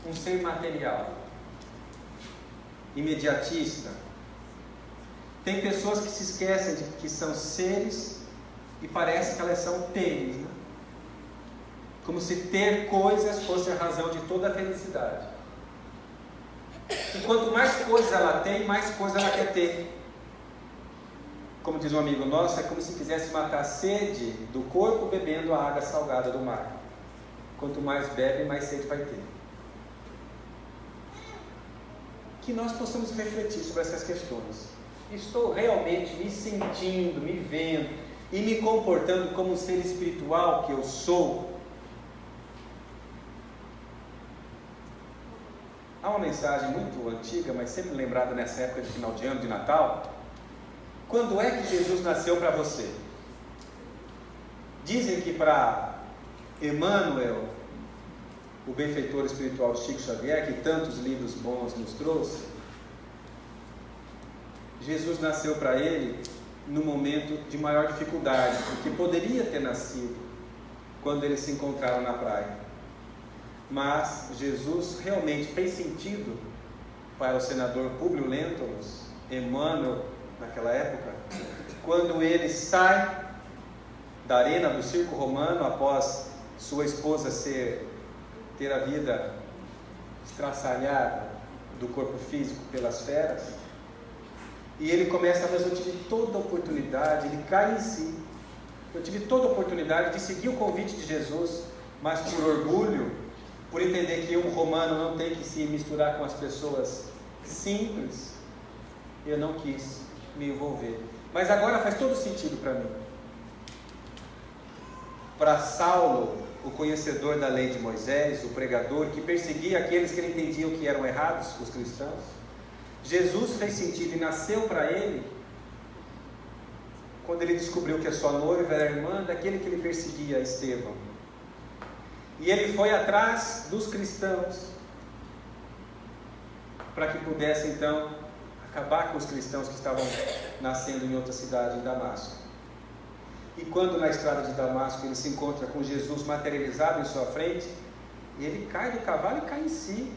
um ser material, imediatista? Tem pessoas que se esquecem de que são seres e parece que elas são teres, né? Como se ter coisas fosse a razão de toda a felicidade. E quanto mais coisas ela tem, mais coisas ela quer ter. Como diz um amigo nosso, é como se quisesse matar a sede do corpo bebendo a água salgada do mar. Quanto mais bebe, mais sede vai ter. Que nós possamos refletir sobre essas questões. Estou realmente me sentindo, me vendo e me comportando como um ser espiritual que eu sou? Há uma mensagem muito antiga, mas sempre lembrada nessa época de final de ano, de Natal. Quando é que Jesus nasceu para você? Dizem que para Emmanuel, o benfeitor espiritual de Chico Xavier, que tantos livros bons nos trouxe, Jesus nasceu para ele no momento de maior dificuldade, porque poderia ter nascido quando eles se encontraram na praia. Mas Jesus realmente fez sentido para o senador Públio Lentulus, Emmanuel, naquela época, quando ele sai da arena do circo romano após sua esposa ter a vida estraçalhada do corpo físico pelas feras, e ele começa a dizer: eu tive toda a oportunidade, ele cai em si, eu tive toda a oportunidade de seguir o convite de Jesus, mas por orgulho, por entender que um romano não tem que se misturar com as pessoas simples, eu não quis me envolver. Mas agora faz todo sentido para mim. Para Saulo, o conhecedor da lei de Moisés, o pregador que perseguia aqueles que ele entendiam que eram errados, os cristãos, Jesus fez sentido e nasceu para ele quando ele descobriu que a sua noiva era irmã daquele que ele perseguia, Estevão. E ele foi atrás dos cristãos para que pudesse então acabar com os cristãos que estavam nascendo em outra cidade, em Damasco. E quando na estrada de Damasco ele se encontra com Jesus materializado em sua frente, ele cai do cavalo e cai em si.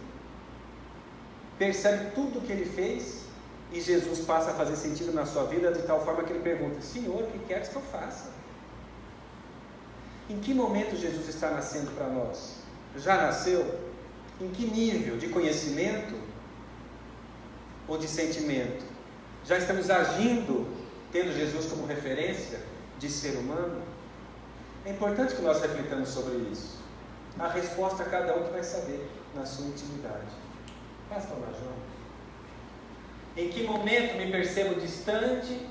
Percebe tudo o que ele fez e Jesus passa a fazer sentido na sua vida de tal forma que ele pergunta: Senhor, o que queres que eu faça? Em que momento Jesus está nascendo para nós? Já nasceu? Em que nível de conhecimento ou de sentimento? Já estamos agindo tendo Jesus como referência de ser humano? É importante que nós reflitamos sobre isso. A resposta cada um que vai saber na sua intimidade. Pastor João, em que momento me percebo distante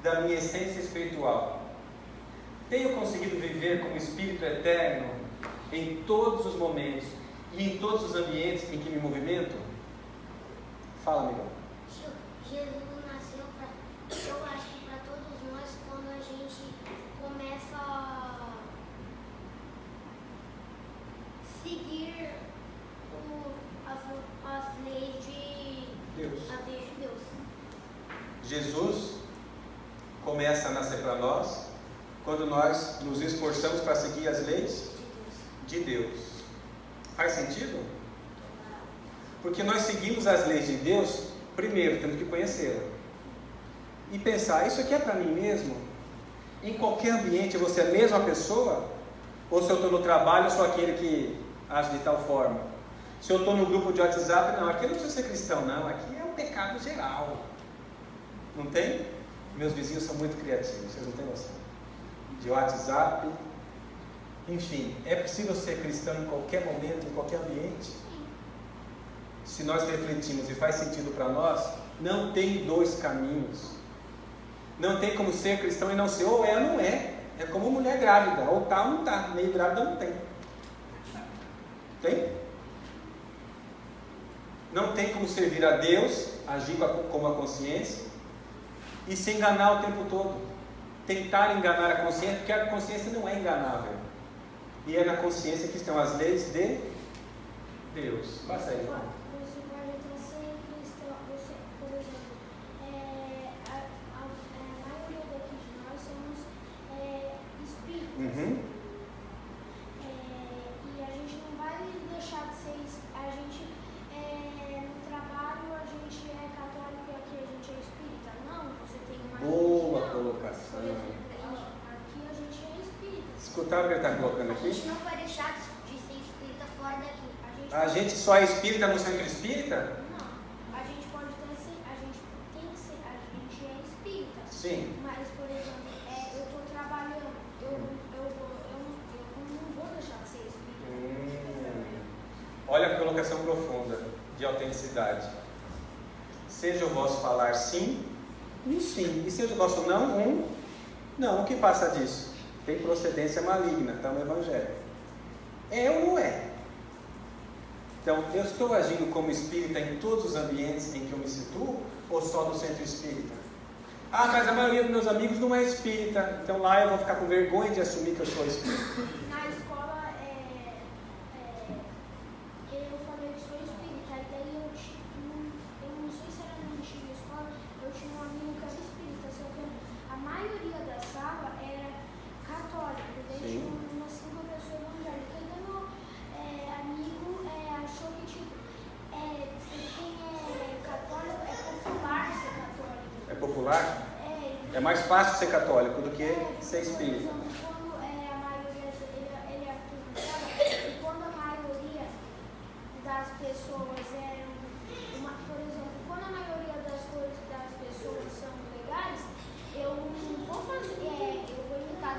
da minha essência espiritual? Tenho conseguido viver como espírito eterno em todos os momentos e em todos os ambientes em que me movimento? Fala, amigão. Jesus nasceu para, eu acho que para todos nós, quando a gente começa a seguir as começa a nascer para nós quando nós nos esforçamos para seguir as leis de Deus. Faz sentido? Porque nós seguimos as leis de Deus, primeiro temos que conhecê-la e pensar, isso aqui é para mim mesmo? Em qualquer ambiente você é a mesma pessoa? Ou se eu estou no trabalho, eu sou aquele que age de tal forma? Se eu estou no grupo de WhatsApp, não, aqui não precisa ser cristão, não, aqui é um pecado geral. Não tem? Meus vizinhos são muito criativos, vocês não têm noção. De WhatsApp, enfim, é possível ser cristão em qualquer momento, em qualquer ambiente? Se nós refletimos e faz sentido para nós, não tem dois caminhos. Não tem como ser cristão e não ser, ou é ou não é. É como mulher grávida, ou tá ou não tá, meio grávida não tem. Tem? Não tem como servir a Deus, agir como a consciência, e se enganar o tempo todo. Tentar enganar a consciência, porque a consciência não é enganável. E é na consciência que estão as leis de Deus. Passa aí, irmão. Você pode até ser cristão, por exemplo, a maioria daqui de nós somos espíritas. Uhum. E a gente não vai deixar de ser, a gente no trabalho a gente é católico e aqui a gente é espírita. Não, você tem uma Boa religião. colocação. Por exemplo, aqui a gente é espírita. Escutaram o que ele está colocando A aqui? gente não vai deixar de ser espírita fora daqui. A gente só é espírita no centro espírita? Não, a gente pode até ser, a gente tem que ser, a gente é espírita. Sim. Mas, por exemplo, eu estou trabalhando, eu não vou deixar de ser espírita. Olha a colocação profunda de autenticidade. Seja o vosso falar sim, um sim. E seja o vosso não, um não. O que passa disso? Tem procedência maligna, está no Evangelho. É ou não é? Então, eu estou agindo como espírita em todos os ambientes em que eu me situo, ou só no centro espírita? Ah, mas a maioria dos meus amigos não é espírita, então lá eu vou ficar com vergonha de assumir que eu sou espírita. Na escola, eu falei que sou espírita, e daí eu não sei se era na antiga escola, eu tinha um amigo que era espírita, só que a maioria da sala era católica, e daí tinha umas 5 pessoas evangélicas. E daí meu amigo achou que quem é católico é popular ser católico. É popular? É mais fácil ser católico do que ser espírita. Quando a maioria, ele acreditava, e quando a maioria das pessoas eram, por exemplo, quando a maioria das coisas das pessoas são legais, eu não vou fazer, eu vou imitar,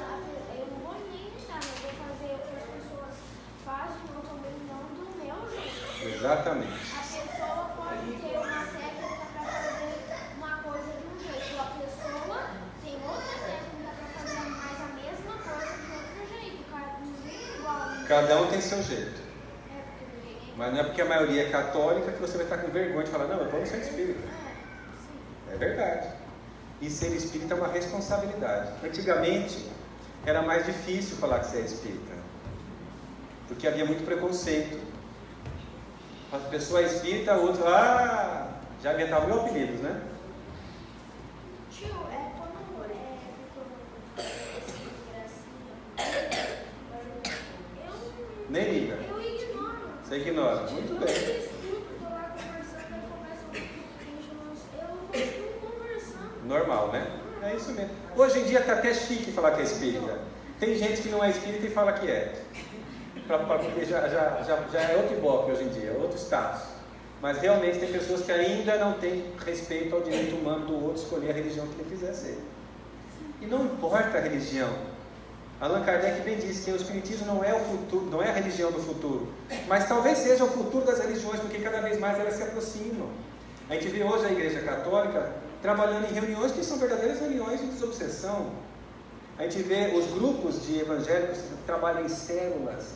eu não vou nem imitar, eu vou fazer o que as pessoas fazem, eu também não do meu jeito. Exatamente. A pessoa pode ter uma técnica para fazer uma coisa de um jeito, a pessoa tem outra técnica para fazer mais a mesma coisa de outro jeito, ninguém é igual. Cada um tem seu jeito. Porque ninguém Mas não é porque a maioria é católica que você vai estar com vergonha de falar, não, eu vou ser espírita. É verdade. E ser espírita é uma responsabilidade. Antigamente, era mais difícil falar que você é espírita. Porque havia muito preconceito. A pessoa é espírita, o outro, já inventava mil apelidos, né? Tio, quando Nem liga. eu ignoro. Você ignora. Muito bem. Eu estou lá conversando, aí começa eu vou conversando. Normal, né? É isso mesmo. Hoje em dia está até chique falar que é espírita. Tem gente que não é espírita e fala que é. Porque já é outro ibope hoje em dia, outro status. Mas realmente tem pessoas que ainda não têm respeito ao direito humano do outro escolher a religião que ele quiser ser. E não importa a religião. Allan Kardec bem disse que o espiritismo não é o futuro, não é a religião do futuro, mas talvez seja o futuro das religiões, porque cada vez mais elas se aproximam. A gente vê hoje a Igreja Católica trabalhando em reuniões que são verdadeiras reuniões de desobsessão. A gente vê os grupos de evangélicos que trabalham em células,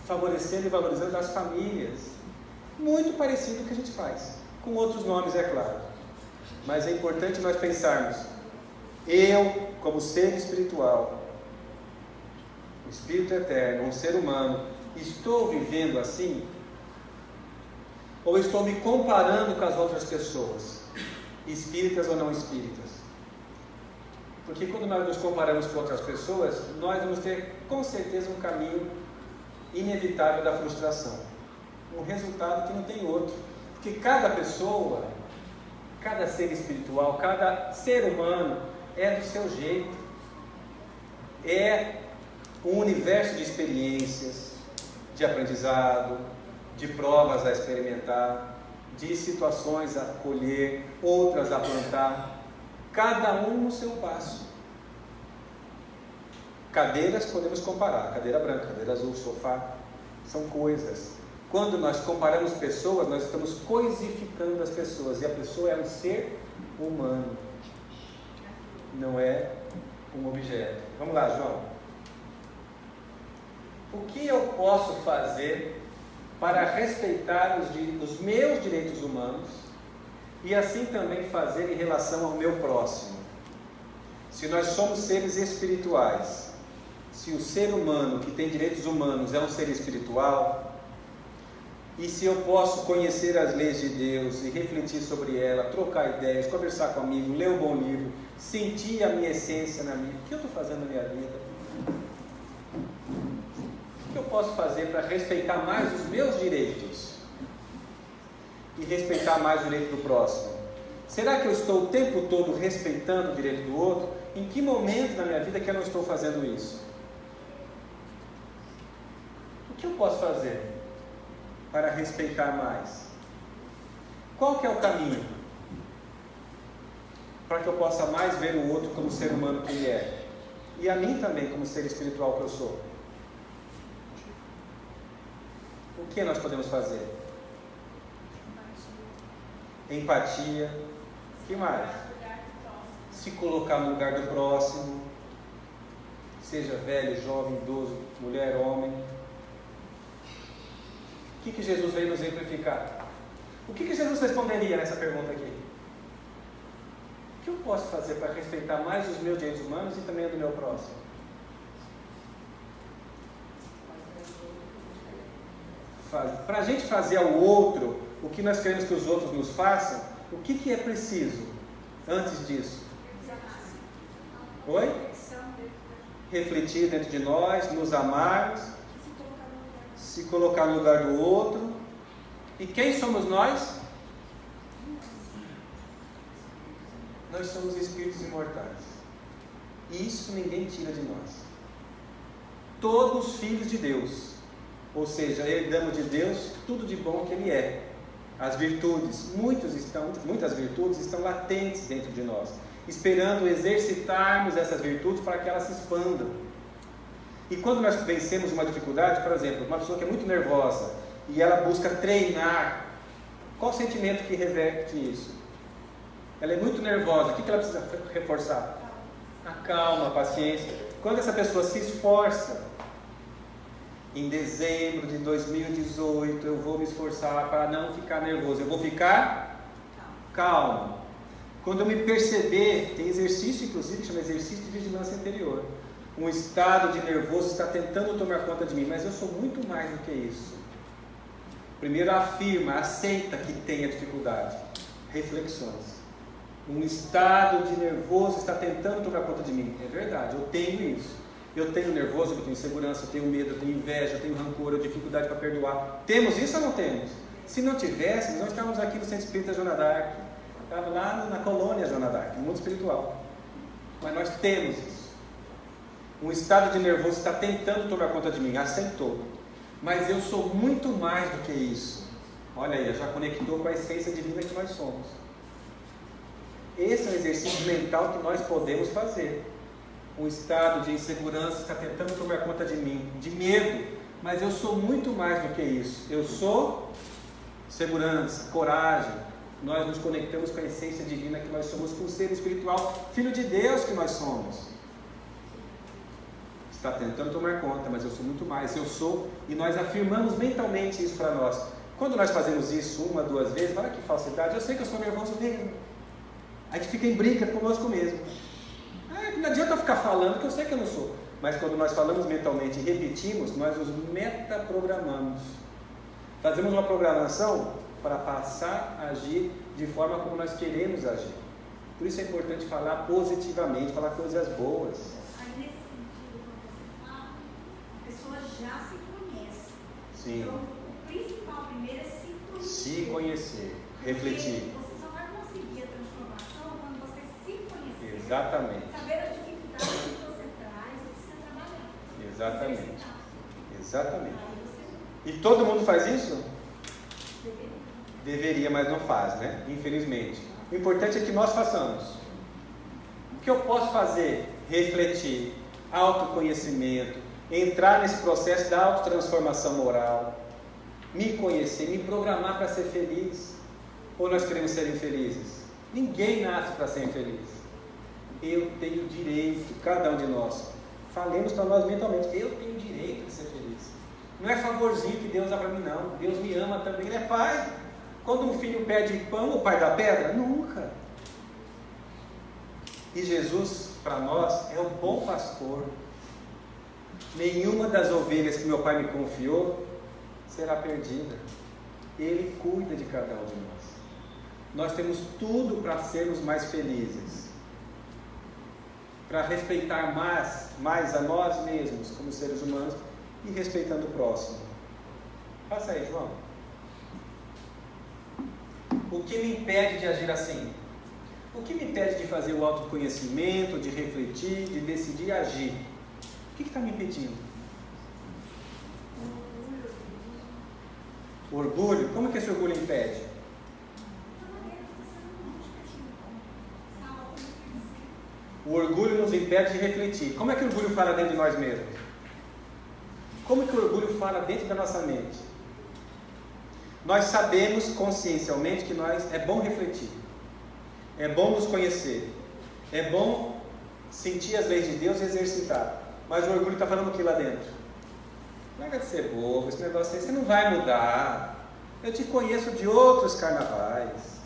favorecendo e valorizando as famílias. Muito parecido com o que a gente faz, com outros nomes, é claro. Mas é importante nós pensarmos, eu, como ser espiritual, um espírito eterno, um ser humano, estou vivendo assim? Ou estou me comparando com as outras pessoas, espíritas ou não espíritas? Porque quando nós nos comparamos com outras pessoas, nós vamos ter com certeza um caminho inevitável da frustração. Um resultado que não tem outro. Porque cada pessoa, cada ser espiritual, cada ser humano é do seu jeito. É um universo de experiências, de aprendizado, de provas a experimentar, de situações a colher, outras a plantar, cada um no seu passo. Cadeiras podemos comparar, cadeira branca, cadeira azul, sofá, são coisas. Quando nós comparamos pessoas, nós estamos coisificando as pessoas, e a pessoa é um ser humano, não é um objeto. Vamos lá, João. O que eu posso fazer para respeitar os meus direitos humanos e assim também fazer em relação ao meu próximo? Se nós somos seres espirituais, se o ser humano que tem direitos humanos é um ser espiritual, e se eu posso conhecer as leis de Deus e refletir sobre ela, trocar ideias, conversar com amigo, ler um bom livro, sentir a minha essência na minha... O que eu estou fazendo na minha vida? O que eu posso fazer para respeitar mais os meus direitos e respeitar mais o direito do próximo? Será que eu estou o tempo todo respeitando o direito do outro? Em que momento da minha vida que eu não estou fazendo isso? O que eu posso fazer para respeitar mais? Qual que é o caminho para que eu possa mais ver o outro como ser humano que ele é, e a mim também como ser espiritual que eu sou? O que nós podemos fazer? Empatia. O que mais? Se colocar no lugar do próximo, seja velho, jovem, idoso, mulher, homem. O que Jesus veio nos exemplificar? O que Jesus responderia nessa pergunta aqui? O que eu posso fazer para respeitar mais os meus direitos humanos e também o do meu próximo? Para a gente fazer ao outro o que nós queremos que os outros nos façam, o que é preciso antes disso? Oi? Refletir dentro de nós, nos amarmos, se colocar no lugar do outro. E quem somos nós? Nós somos espíritos imortais. E isso ninguém tira de nós. Todos filhos de Deus. Ou seja, herdamos de Deus tudo de bom que Ele é. As virtudes, muitas virtudes estão latentes dentro de nós, esperando exercitarmos essas virtudes para que elas se expandam. E quando nós vencemos uma dificuldade, por exemplo, uma pessoa que é muito nervosa e ela busca treinar, qual o sentimento que reverte isso? Ela é muito nervosa, o que ela precisa reforçar? A calma, a paciência. Quando essa pessoa se esforça, em dezembro de 2018 eu vou me esforçar para não ficar nervoso, eu vou ficar calmo. Quando eu me perceber, tem exercício inclusive que chama exercício de vigilância interior. Um estado de nervoso está tentando tomar conta de mim, mas eu sou muito mais do que isso. Primeiro afirma, aceita que tem a dificuldade. Reflexões. Um estado de nervoso está tentando tomar conta de mim. É verdade, eu tenho isso. Eu tenho nervoso, eu tenho insegurança, eu tenho medo, eu tenho inveja, eu tenho rancor, eu tenho dificuldade para perdoar. Temos isso ou não temos? Se não tivéssemos, nós estávamos aqui no Centro Espírita Joana d'Arc. Estava lá na colônia Joana d'Arc, no mundo espiritual. Mas nós temos isso. Um estado de nervoso está tentando tomar conta de mim, aceitou. Mas eu sou muito mais do que isso. Olha aí, já conectou com a essência divina que nós somos. Esse é um exercício mental que nós podemos fazer. Um estado de insegurança está tentando tomar conta de mim, de medo, mas eu sou muito mais do que isso. Eu sou segurança, coragem. Nós nos conectamos com a essência divina que nós somos, com o ser espiritual, filho de Deus que nós somos. Está tentando tomar conta, mas eu sou muito mais. Eu sou, e nós afirmamos mentalmente isso para nós. Quando nós fazemos isso uma, duas vezes, olha que falsidade, eu sei que eu sou nervoso mesmo. A gente fica em briga conosco mesmo. Não adianta eu ficar falando, que eu sei que eu não sou. Mas quando nós falamos mentalmente e repetimos, nós nos metaprogramamos. Fazemos uma programação para passar a agir de forma como nós queremos agir. Por isso é importante falar positivamente, falar coisas boas. Aí, nesse sentido, quando você fala, a pessoa já se conhece. Sim. Então, o principal primeiro é se conhecer. Se conhecer, refletir. Porque você só vai conseguir a transformação quando você se conhecer. Exatamente. Saber as dificuldades que você traz e precisa trabalhar. Exatamente. Exercitar. Exatamente. Aí você E todo mundo faz isso? deveria. Deveria, mas não faz, né? Infelizmente. O importante é que nós façamos. O que eu posso fazer? Refletir, autoconhecimento, entrar nesse processo da autotransformação moral, me conhecer, me programar para ser feliz. Ou nós queremos ser infelizes? Ninguém nasce para ser infeliz. Eu tenho direito, cada um de nós. Falemos para nós mentalmente, eu tenho direito de ser feliz. Não é favorzinho que Deus dá para mim, não. Deus me ama também, Ele é Pai. Quando um filho pede pão, o pai dá pedra? Nunca. E Jesus, para nós, é o bom pastor. Nenhuma das ovelhas que meu pai me confiou será perdida. Ele cuida de cada um de nós. Nós temos tudo para sermos mais felizes. Para respeitar mais a nós mesmos, como seres humanos, e respeitando o próximo. Passa aí, João. O que me impede de agir assim? O que me impede de fazer o autoconhecimento, de refletir, de decidir agir? O que está me impedindo? O orgulho? Como que esse orgulho impede? O orgulho nos impede de refletir. Como é que o orgulho fala dentro de nós mesmos? Como é que o orgulho fala dentro da nossa mente? Nós sabemos consciencialmente que é bom refletir, é bom nos conhecer, é bom sentir as leis de Deus e exercitar. Mas o orgulho está falando o que lá dentro? Larga de ser bobo, esse negócio aí, você não vai mudar. Eu te conheço de outros carnavais.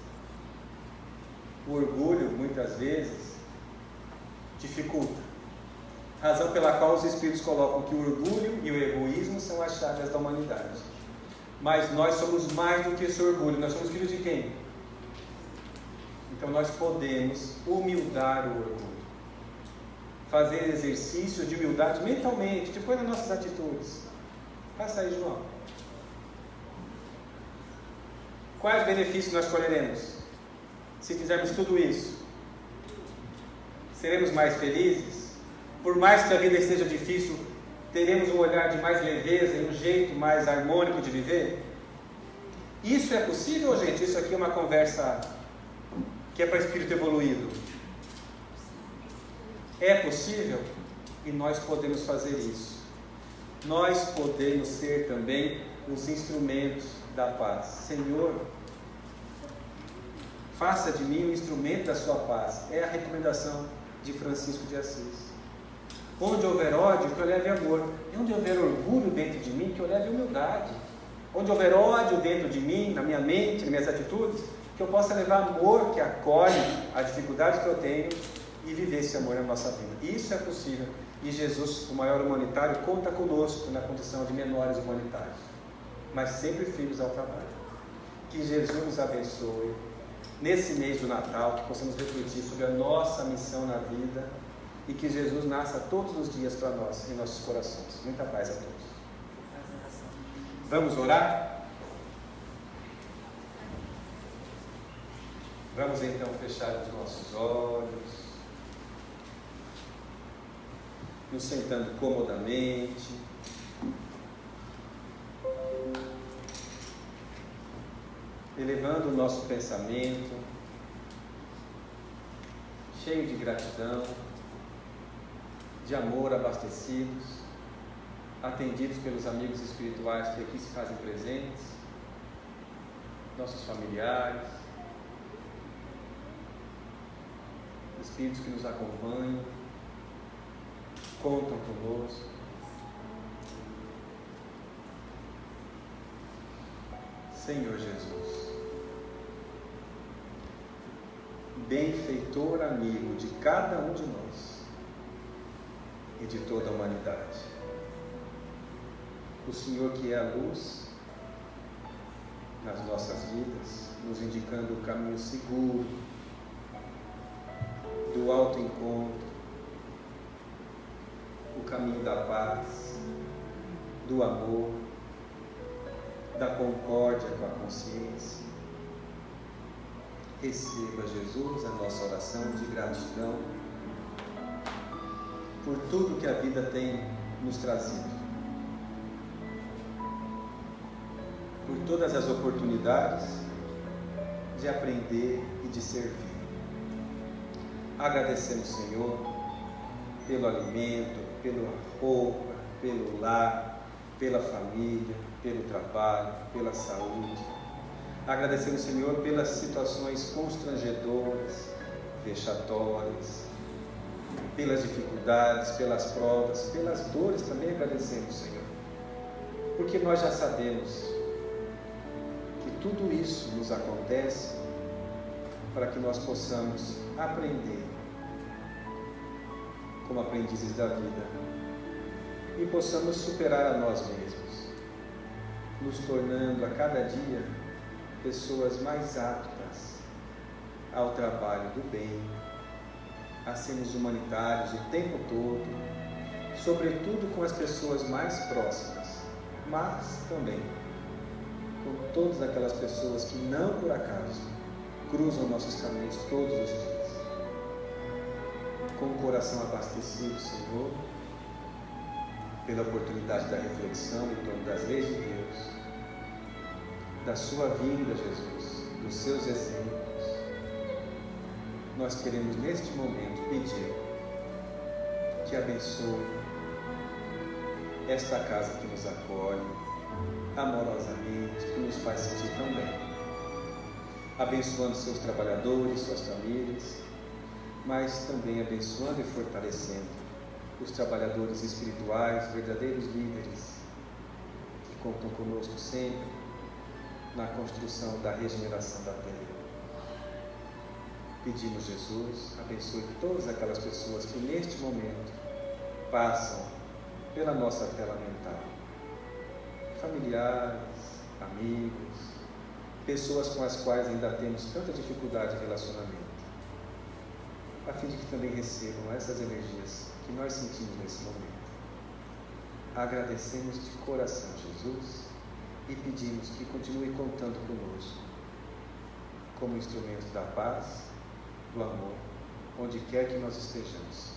O orgulho, muitas vezes, dificulta. Razão pela qual os Espíritos colocam que o orgulho e o egoísmo são as chagas da humanidade. Mas nós somos mais do que esse orgulho. Nós somos filhos de quem? Então nós podemos humildar o orgulho. Fazer exercícios de humildade mentalmente, depois nas nossas atitudes. Passa aí, João. Quais benefícios nós colheremos? Se fizermos tudo isso, seremos mais felizes? Por mais que a vida esteja difícil, teremos um olhar de mais leveza e um jeito mais harmônico de viver? Isso é possível, gente? Isso aqui é uma conversa que é para espírito evoluído. É possível? E nós podemos fazer isso. Nós podemos ser também os instrumentos da paz. Senhor, faça de mim um instrumento da sua paz. É a recomendação de Francisco de Assis. Onde houver ódio, que eu leve amor. E onde houver orgulho dentro de mim, que eu leve humildade. Onde houver ódio dentro de mim, na minha mente, nas minhas atitudes, que eu possa levar amor que acolhe a dificuldade que eu tenho e viver esse amor na nossa vida. Isso é possível. E Jesus, o maior humanitário, conta conosco na condição de menores humanitários, mas sempre filhos ao trabalho. Que Jesus nos abençoe. Nesse mês do Natal, que possamos refletir sobre a nossa missão na vida e que Jesus nasça todos os dias para nós, em nossos corações. Muita paz a todos. Vamos orar? Vamos então fechar os nossos olhos, nos sentando comodamente. Elevando o nosso pensamento, cheio de gratidão, de amor, abastecidos, atendidos pelos amigos espirituais que aqui se fazem presentes, nossos familiares, espíritos que nos acompanham, contam conosco. Senhor Jesus, benfeitor amigo de cada um de nós e de toda a humanidade. O Senhor que é a luz nas nossas vidas, nos indicando o caminho seguro do autoencontro, o caminho da paz, do amor, da concórdia com a consciência. Receba, Jesus, a nossa oração de gratidão por tudo que a vida tem nos trazido, por todas as oportunidades de aprender e de servir. Agradecemos, Senhor, pelo alimento, pela roupa, pelo lar, pela família, pelo trabalho, pela saúde. Agradecemos, Senhor, pelas situações constrangedoras, vexatórias, pelas dificuldades, pelas provas, pelas dores. Também agradecemos, Senhor, porque nós já sabemos que tudo isso nos acontece para que nós possamos aprender como aprendizes da vida e possamos superar a nós mesmos, nos tornando a cada dia pessoas mais aptas ao trabalho do bem, a sermos humanitários o tempo todo, sobretudo com as pessoas mais próximas, mas também com todas aquelas pessoas que não por acaso cruzam nossos caminhos todos os dias. Com o coração abastecido, Senhor, pela oportunidade da reflexão em torno das leis de Deus, da sua vinda, Jesus, dos seus exemplos, nós queremos neste momento pedir que abençoe esta casa que nos acolhe amorosamente, que nos faz sentir tão bem, abençoando seus trabalhadores, suas famílias, mas também abençoando e fortalecendo os trabalhadores espirituais, verdadeiros líderes, que contam conosco sempre na construção da regeneração da terra. Pedimos, Jesus, abençoe todas aquelas pessoas que neste momento passam pela nossa tela mental, familiares, amigos, pessoas com as quais ainda temos tanta dificuldade de relacionamento, a fim de que também recebam essas energias que nós sentimos nesse momento. Agradecemos de coração, Jesus, e pedimos que continue contando conosco como instrumento da paz, do amor, onde quer que nós estejamos.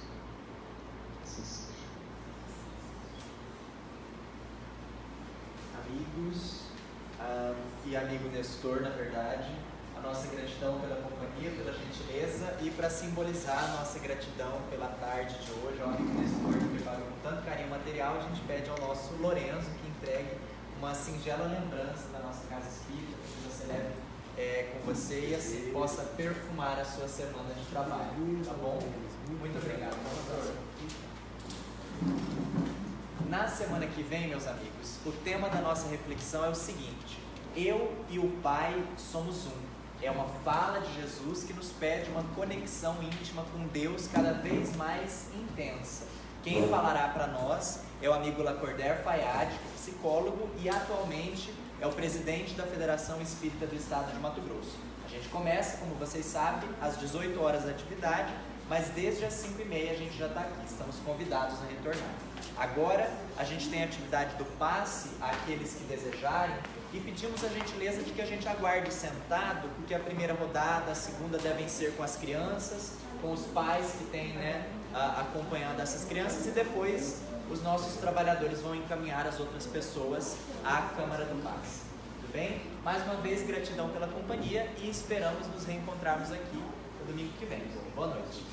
Assim seja. Amigos e amigo Nestor, na verdade, a nossa gratidão pela companhia, pela gentileza, e para simbolizar a nossa gratidão pela tarde de hoje, ao amigo Nestor que preparou com tanto carinho material, a gente pede ao nosso Lorenzo que entregue uma singela lembrança da nossa casa espírita, que você leve com você e assim possa perfumar a sua semana de trabalho, tá bom? Muito obrigado, pastor. Na semana que vem, meus amigos, o tema da nossa reflexão é o seguinte: eu e o Pai somos um. É uma fala de Jesus que nos pede uma conexão íntima com Deus cada vez mais intensa. Quem falará para nós é o amigo Lacordaire Fayad, psicólogo e atualmente é o presidente da Federação Espírita do Estado de Mato Grosso. A gente começa, como vocês sabem, às 18 horas a atividade, mas desde as 5h30 a gente já está aqui, estamos convidados a retornar. Agora a gente tem a atividade do passe àqueles que desejarem e pedimos a gentileza de que a gente aguarde sentado, porque a primeira rodada, a segunda devem ser com as crianças, com os pais que têm acompanhado essas crianças, e depois os nossos trabalhadores vão encaminhar as outras pessoas à Câmara do Passe. Tudo bem? Mais uma vez, gratidão pela companhia e esperamos nos reencontrarmos aqui no domingo que vem. Boa noite.